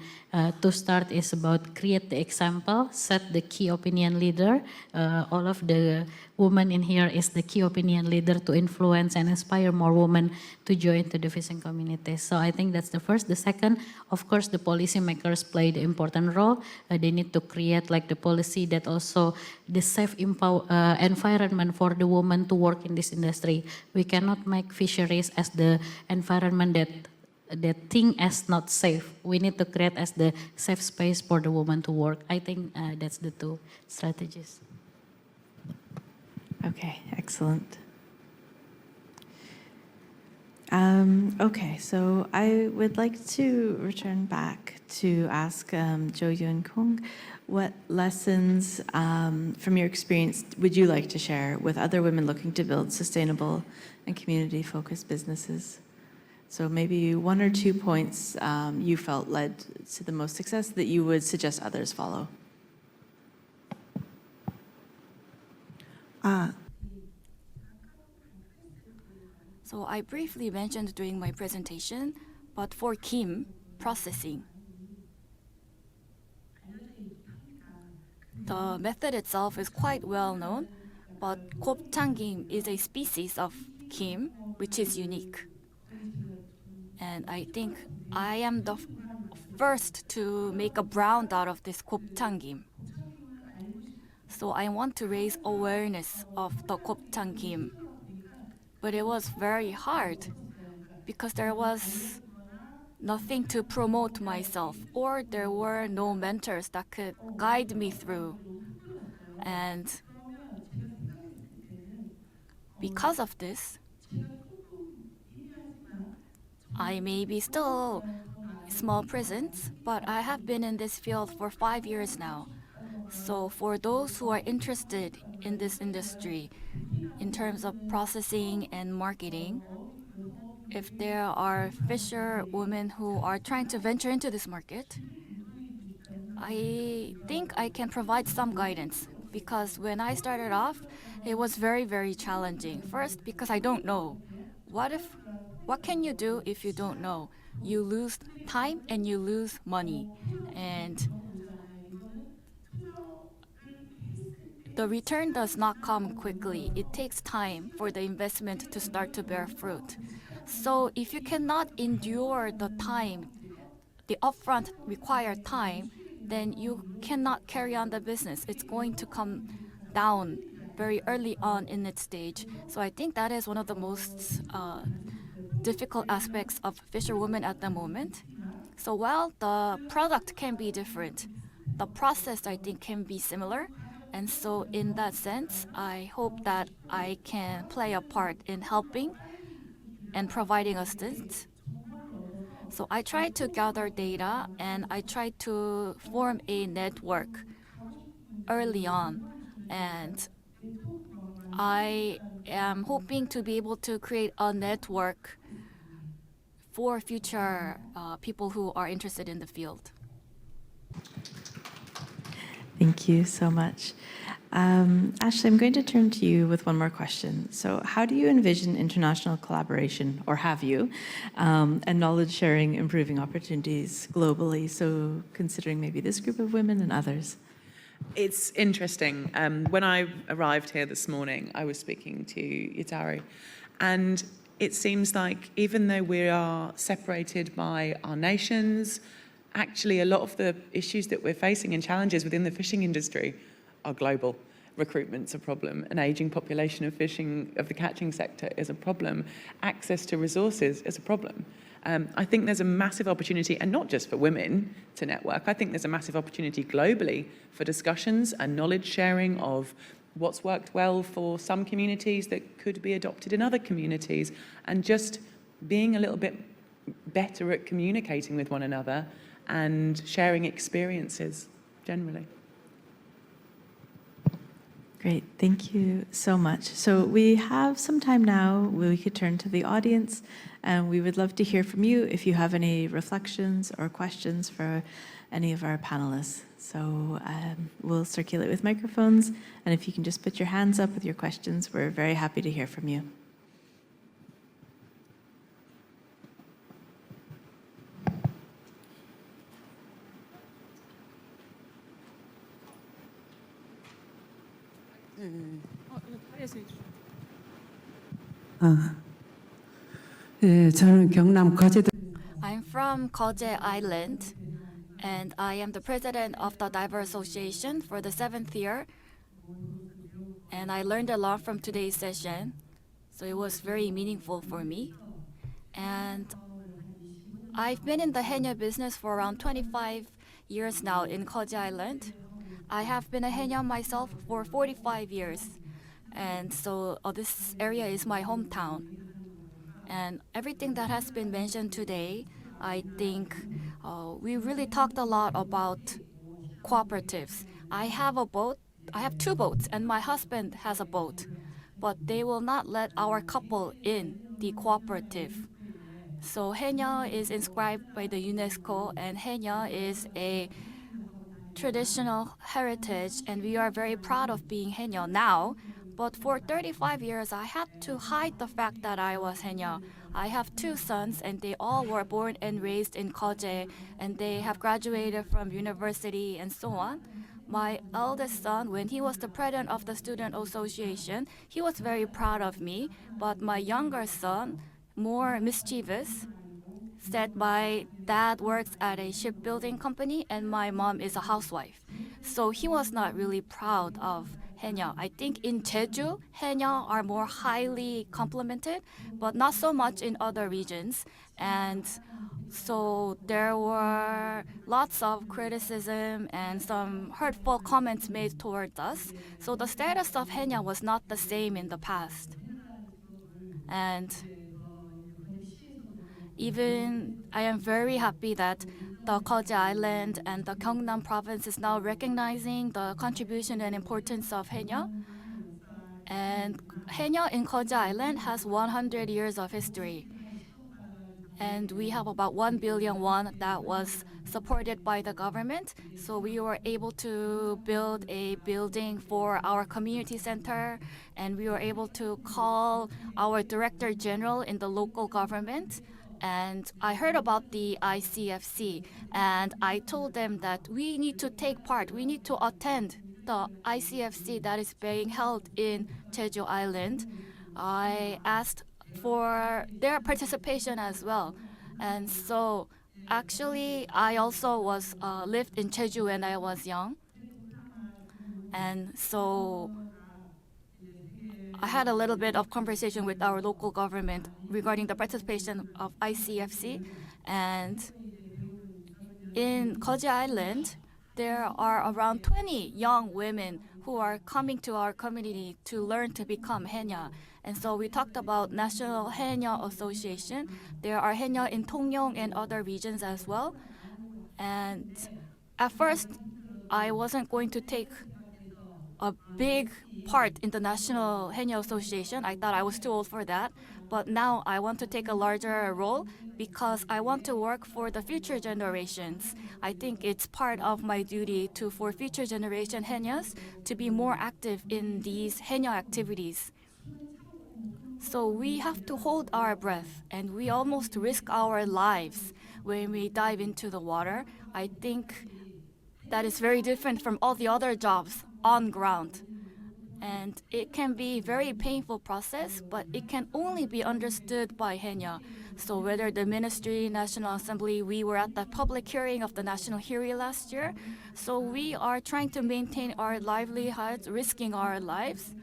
to start is about create the example, set the key opinion leader. All of the women in here is the key opinion leader to influence and inspire more women to join to the fishing community. So I think that's the first. The second, of course, the policymakers play the important role. They need to create like the policy that also the safe environment for the women to work in this industry. We cannot make fisheries as the environment that thing as not safe. We need to create as the safe space for the woman to work. I think that's the 2 strategies. Okay, excellent. Okay, so I would like to return back to ask Jo Yoon Kung, what lessons from your experience would you like to share with other women looking to build sustainable and community-focused businesses? So maybe 1 or 2 points you felt led to the most success that you would suggest others follow. So I briefly mentioned during my presentation, but for Kim, processing. The method itself is quite well known, but 곱창 kim is a species of kim which is unique. And I think I am the first to make a brand out of this 곱창 kim. So I want to raise awareness of the 곱창 kim. But it was very hard because there was nothing to promote myself, or there were no mentors that could guide me through. And because of this, I may be still small presence, but I have been in this field for 5 years now. So for those who are interested in this industry, in terms of processing and marketing, if there are fisher women who are trying to venture into this market, I think I can provide some guidance, because when I started off, it was very, very challenging. First, because I don't know. What can you do if you don't know? You lose time and you lose money. And the return does not come quickly. It takes time for the investment to start to bear fruit. So if you cannot endure the time, the upfront required time, then you cannot carry on the business. It's going to come down very early on in its stage. So I think that is one of the most difficult aspects of fisherwomen at the moment. So while the product can be different, the process I think can be similar. And so in that sense, I hope that I can play a part in helping and providing assistance. So I try to gather data and I try to form a network early on. And I am hoping to be able to create a network for future people who are interested in the field. Thank you so much. Ashley, I'm going to turn to you with one more question. So how do you envision international collaboration, or have you, and knowledge sharing improving opportunities globally? So considering maybe this group of women and others. It's interesting. When I arrived here this morning, I was speaking to Yutari, and it seems like even though we are separated by our nations, actually a lot of the issues that we're facing and challenges within the fishing industry are global. Recruitment's a problem. An aging population of the catching sector is a problem. Access to resources is a problem. I think there's a massive opportunity, and not just for women to network. I think there's a massive opportunity globally for discussions and knowledge sharing of what's worked well for some communities that could be adopted in other communities, and just being a little bit better at communicating with one another and sharing experiences generally. Great, thank you so much. So we have some time now where we could turn to the audience, and we would love to hear from you if you have any reflections or questions for any of our panelists. So we'll circulate with microphones, and if you can just put your hands up with your questions, we're very happy to hear from you. 저는 경남 거제도. I'm from Jeju Island, and I am the president of the Diver Association for the 7th year. And I learned a lot from today's session, so it was very meaningful for me. And I've been in the haenyeo business for around 25 years now in Jeju Island. I have been a haenyeo myself for 45 years, and so this area is my hometown. And everything that has been mentioned today, I think we really talked a lot about cooperatives. I have a boat. I have 2 boats, and my husband has a boat, but they will not let our couple in the cooperative. So haenyeo is inscribed by the UNESCO, and haenyeo is a traditional heritage, and we are very proud of being haenyeo now. But for 35 years, I had to hide the fact that I was haenyeo. I have 2 sons, and they all were born and raised in Jeju, and they have graduated from university and so on. my eldest son, when he was the president of the student association, he was very proud of me. But my younger son, more mischievous, said my dad works at a shipbuilding company and my mom is a housewife. So he was not really proud of haenyeo. I think in Jeju, haenyeo are more highly complimented, but not so much in other regions. And so there were lots of criticism and some hurtful comments made towards us. So the status of haenyeo was not the same in the past. And even I am very happy that the Jeju Island and the Gyeongnam province is now recognizing the contribution and importance of haenyeo. And haenyeo in Jeju Island has 100 years of history. And we have about 1 billion won that was supported by the government. So we were able to build a building for our community center, and we were able to call our director general in the local government. And I heard about the ICFC, and I told them that we need to take part, we need to attend the ICFC that is being held in Jeju Island. I asked for their participation as well. And so actually I also was lived in Jeju when I was young. And so I had a little bit of conversation with our local government regarding the participation of ICFC. And in Jeju Island, there are around 20 young women who are coming to our community to learn to become haenyeo. And so we talked about National Haenyeo Association. There are haenyeo in Tongyong and other regions as well. And at first, I wasn't going to take a big part in the National Haenyeo Association. I thought I was too old for that. But now I want to take a larger role because I want to work for the future generations. I think it's part of my duty for future generation haenyeos to be more active in these haenyeo activities. So we have to hold our breath, and we almost risk our lives when we dive into the water. I think that is very different from all the other jobs on ground. And it can be a very painful process, but it can only be understood by haenyeo. So whether the Ministry, National Assembly, we were at the public hearing of the National Hearing last year. So we are trying to maintain our livelihoods, risking our lives.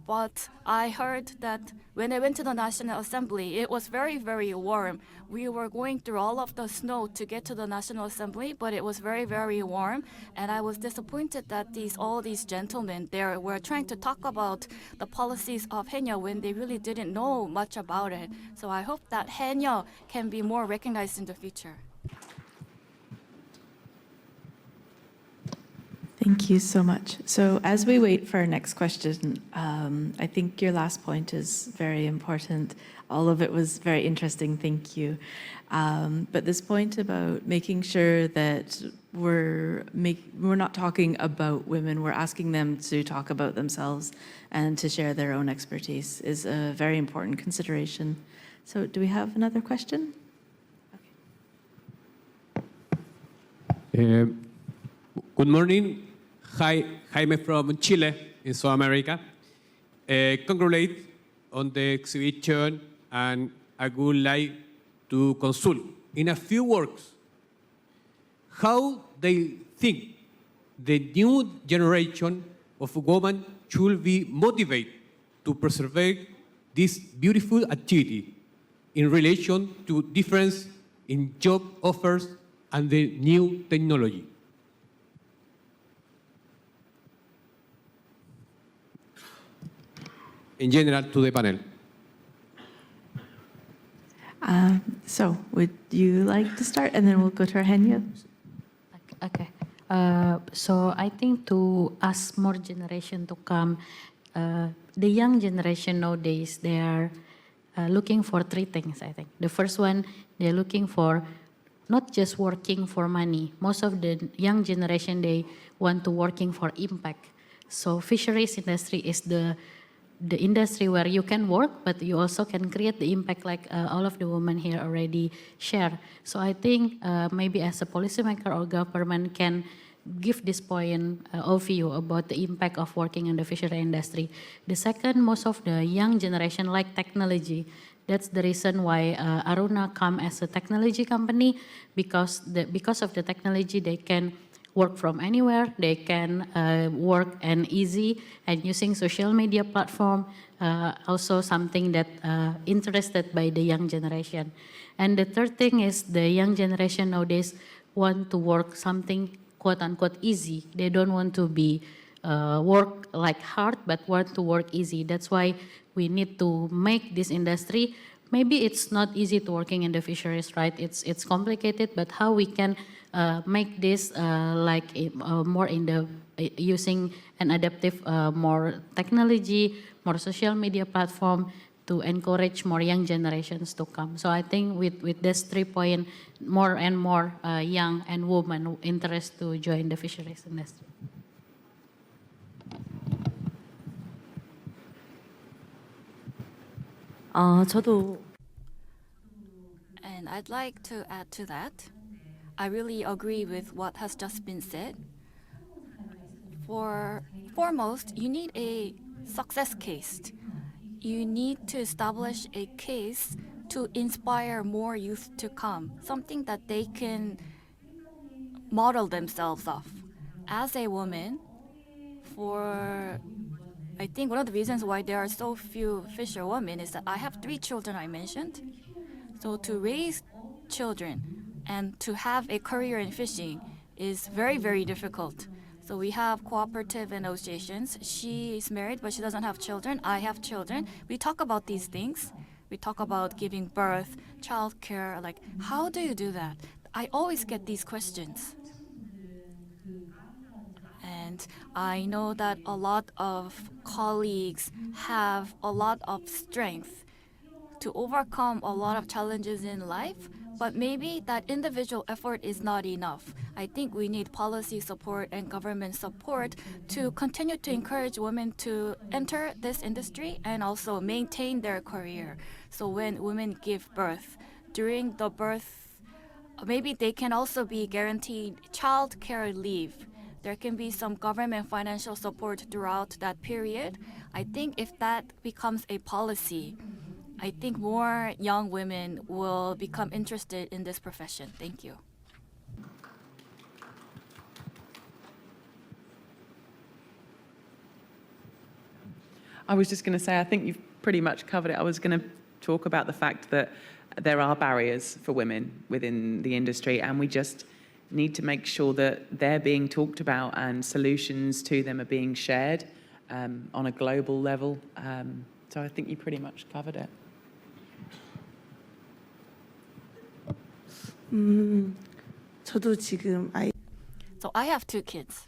But I heard that when I went to the National Assembly, it was very, very warm. We were going through all of the snow to get to the National Assembly, but it was very, very warm. And I was disappointed that all these gentlemen there were trying to talk about the policies of haenyeo when they really didn't know much about it. So I hope that haenyeo can be more recognized in the future. Thank you so much. So as we wait for our next question, I think your last point is very important. All of it was very interesting, thank you. But this point about making sure that we're not talking about women, we're asking them to talk about themselves and to share their own expertise is a very important consideration. So do we have another question? Okay. Good morning. Hi, Jaime from Chile in South America. Congratulate on the exhibition, and I would like to consult in a few words how they think the new generation of women should be motivated to preserve this beautiful activity in relation to difference in job offers and the new technology. In general, to the panel. So would you like to start, and then we'll go to our haenyeo? Okay. So I think to ask more generation to come, the young generation nowadays, they are looking for three things, I think. The first one, they're looking for not just working for money. Most of the young generation, they want to working for impact. So fisheries industry is the industry where you can work, but you also can create the impact like all of the women here already share. So I think maybe as a policymaker or government can give this point overview about the impact of working in the fishery industry. The second, most of the young generation like technology. That's the reason why Aruna come as a technology company, because of the technology they can work from anywhere. They can work and easy, and using social media platform, also something that interested by the young generation. And the third thing is the young generation nowadays want to work something quote unquote easy. They don't want to be work like hard, but want to work easy. That's why we need to make this industry. Maybe it's not easy to working in the fisheries, right? It's complicated, but how we can make this more in the using an adaptive more technology, more social media platform to encourage more young generations to come. So I think with this 3 points, more and more young and women interest to join the fisheries industry. 저도 And I'd like to add to that. I really agree with what has just been said. For foremost, you need a success case. You need to establish a case to inspire more youth to come, something that they can model themselves off. As a woman, I think one of the reasons why there are so few fisherwomen is that I have 3 children I mentioned. So to raise children and to have a career in fishing is very, very difficult. So we have cooperative and associations. She is married, but she doesn't have children. I have children. We talk about these things. We talk about giving birth, childcare, like how do you do that? I always get these questions. And I know that a lot of colleagues have a lot of strength to overcome a lot of challenges in life, but maybe that individual effort is not enough. I think we need policy support and government support to continue to encourage women to enter this industry and also maintain their career. So when women give birth, during the birth, maybe they can also be guaranteed child care leave. There can be some government financial support throughout that period. I think if that becomes a policy, I think more young women will become interested in this profession. Thank you. I was just going to say, I think you've pretty much covered it. I was going to talk about the fact that there are barriers for women within the industry, and we just need to make sure that they're being talked about and solutions to them are being shared on a global level. So I think you pretty much covered it. 저도 지금 So I have 2 kids.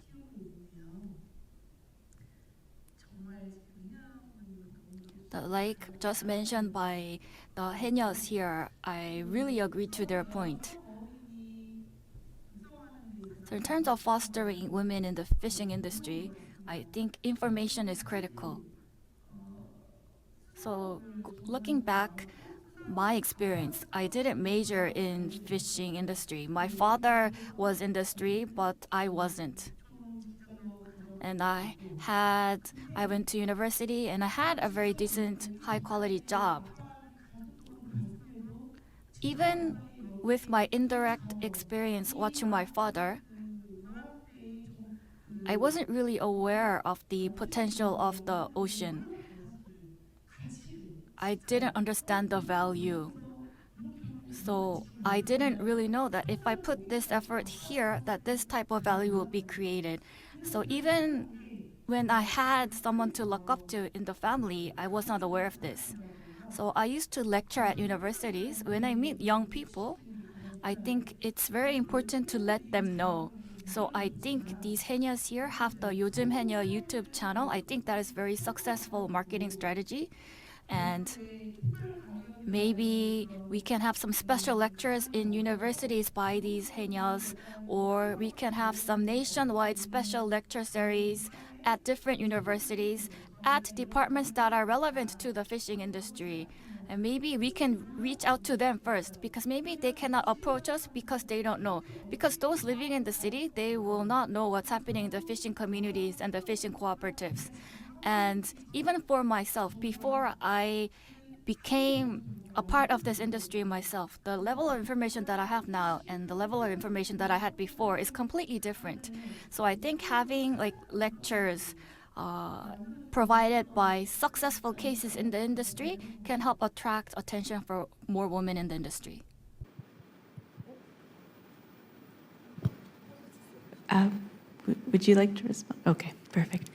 Like just mentioned by the Henyas here, I really agree to their point. So in terms of fostering women in the fishing industry, I think information is critical. So looking back, my experience, I didn't major in fishing industry. My father was industry, but I wasn't. And I went to university and I had a very decent, high quality job. Even with my indirect experience watching my father, I wasn't really aware of the potential of the ocean. I didn't understand the value. So I didn't really know that if I put this effort here, that this type of value will be created. So even when I had someone to look up to in the family, I was not aware of this. So I used to lecture at universities. When I meet young people, I think it's very important to let them know. So I think these Henyas here have the 요즘 해녀 YouTube channel. I think that is very successful marketing strategy. And maybe we can have some special lectures in universities by these Henyas, or we can have some nationwide special lecture series at different universities, at departments that are relevant to the fishing industry. And maybe we can reach out to them first, because maybe they cannot approach us because they don't know. Because those living in the city, they will not know what's happening in the fishing communities and the fishing cooperatives. And even for myself, before I became a part of this industry myself, the level of information that I have now and the level of information that I had before is completely different. So I think having like lectures provided by successful cases in the industry can help attract attention for more women in the industry. Would you like to respond? Okay, perfect.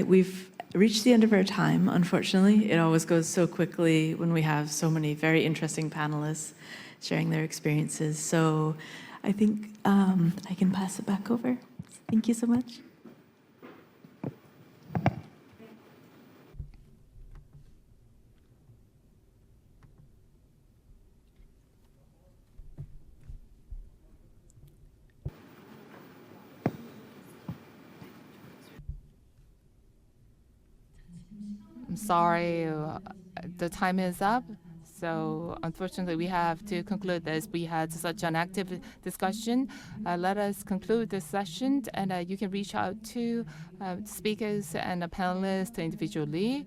We've reached the end of our time, unfortunately. It always goes so quickly when we have so many very interesting panelists sharing their experiences. So I think I can pass it back over. Thank you so much. I'm sorry, the time is up. So unfortunately, we have to conclude this. We had such an active discussion. Let us conclude this session, and you can reach out to speakers and the panelists individually.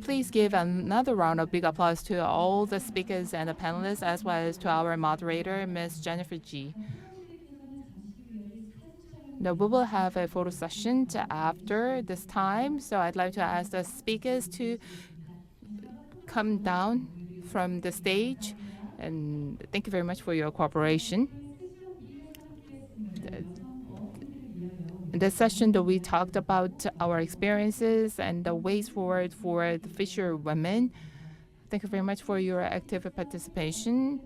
Please give another round of big applause to all the speakers and the panelists, as well as to our moderator, Ms. Jennifer G. Now, we will have a photo session after this time, so I'd like to ask the speakers to come down from the stage, and thank you very much for your cooperation. In this session, we talked about our experiences and the ways forward for the fisher women. Thank you very much for your active participation.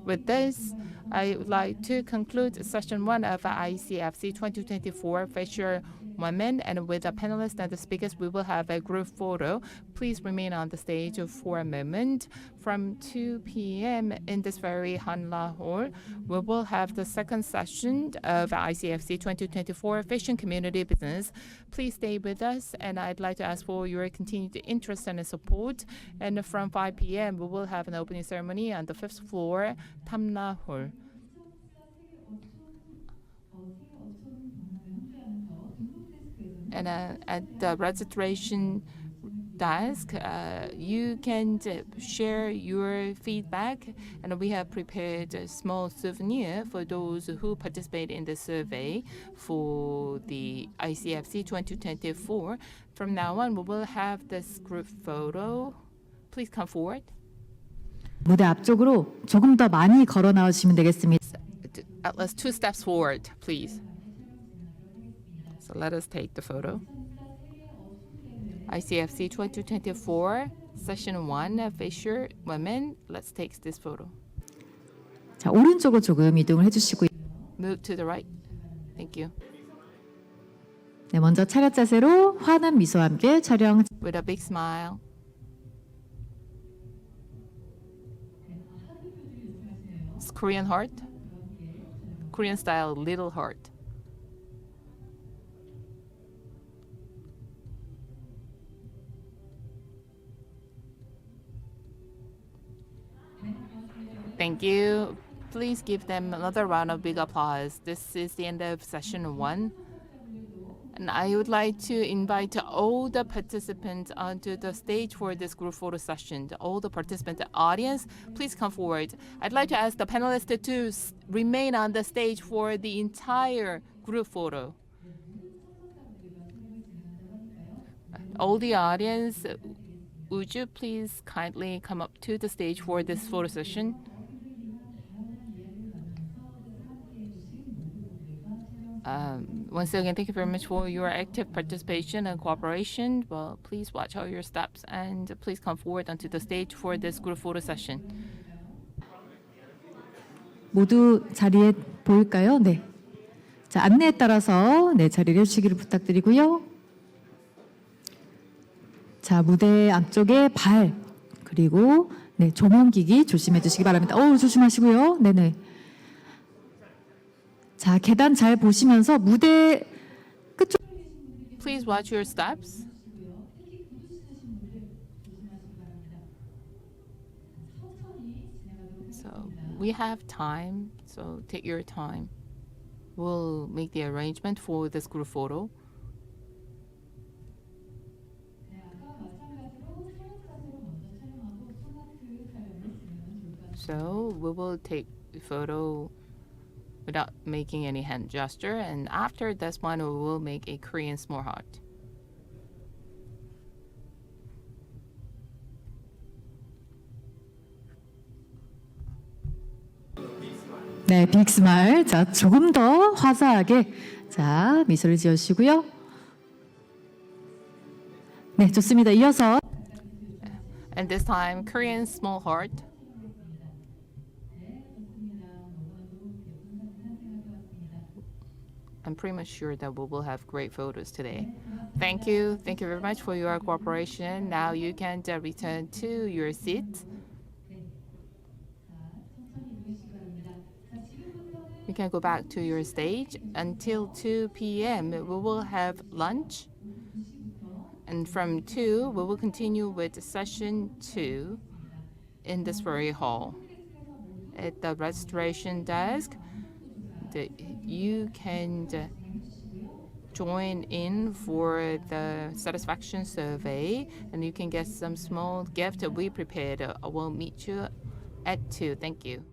With this, I would like to conclude session 1 of ICFC 2024 Fisher Women, and with the panelists and the speakers, we will have a group photo. Please remain on the stage for a moment. From 2 p.m. in this very Halla hall, we will have the second session of ICFC 2024 Fishing Community Business. Please stay with us, and I'd like to ask for your continued interest and support. And from 5 p.m., we will have an opening ceremony on the 5th floor, Halla hall. And at the registration desk, you can share your feedback, and we have prepared a small souvenir for those who participate in the survey for the ICFC 2024. From now on, we will have this group photo. Please come forward. 무대 앞쪽으로 조금 더 많이 걸어 나오시면 되겠습니다. At least 2 steps forward, please. So let us take the photo. ICFC 2024, Session 1, Fisher Women. Let's take this photo. 자, 오른쪽으로 조금 이동을 해주시고요. Move to the right. Thank you. 네, 먼저 차렷 자세로 환한 미소와 함께 촬영. With a big smile. It's Korean heart. Korean style little heart. Thank you. Please give them another round of big applause. This is the end of session 1. And I would like to invite all the participants onto the stage for this group photo session. All the participant audience, please come forward. I'd like to ask the panelists to remain on the stage for the entire group photo. All the audience, would you please kindly come up to the stage for this photo session? Once again, thank you very much for your active participation and cooperation. Well, please watch all your steps and please come forward onto the stage for this group photo session. 모두 자리에 보일까요? 네. 자, 안내에 따라서 네, 자리를 해주시기를 부탁드리고요. 자, 무대 앞쪽에 발, 그리고 네, 조명기기 조심해 주시기 바랍니다. 조심하시고요. 네네. 자, 계단 잘 보시면서 무대 끝쪽. Please watch your steps. So we have time, so take your time. We'll make the arrangement for this group photo. So we will take the photo without making any hand gesture, and after this one we will make a Korean small heart. 네, 빅스마일. 자, 조금 더 화사하게 자, 미소를 지어주시고요. 네, 좋습니다. 이어서 And this time Korean small heart. I'm pretty much sure that we will have great photos today. Thank you very much for your cooperation. Now you can return to your seat. You can go back to your stage. Until 2 p.m. we will have lunch. And from 2, we will continue with session 2 in this very hall. At the registration desk, you can join in for the satisfaction survey, and you can get some small gift we prepared. I will meet you at 2. Thank you.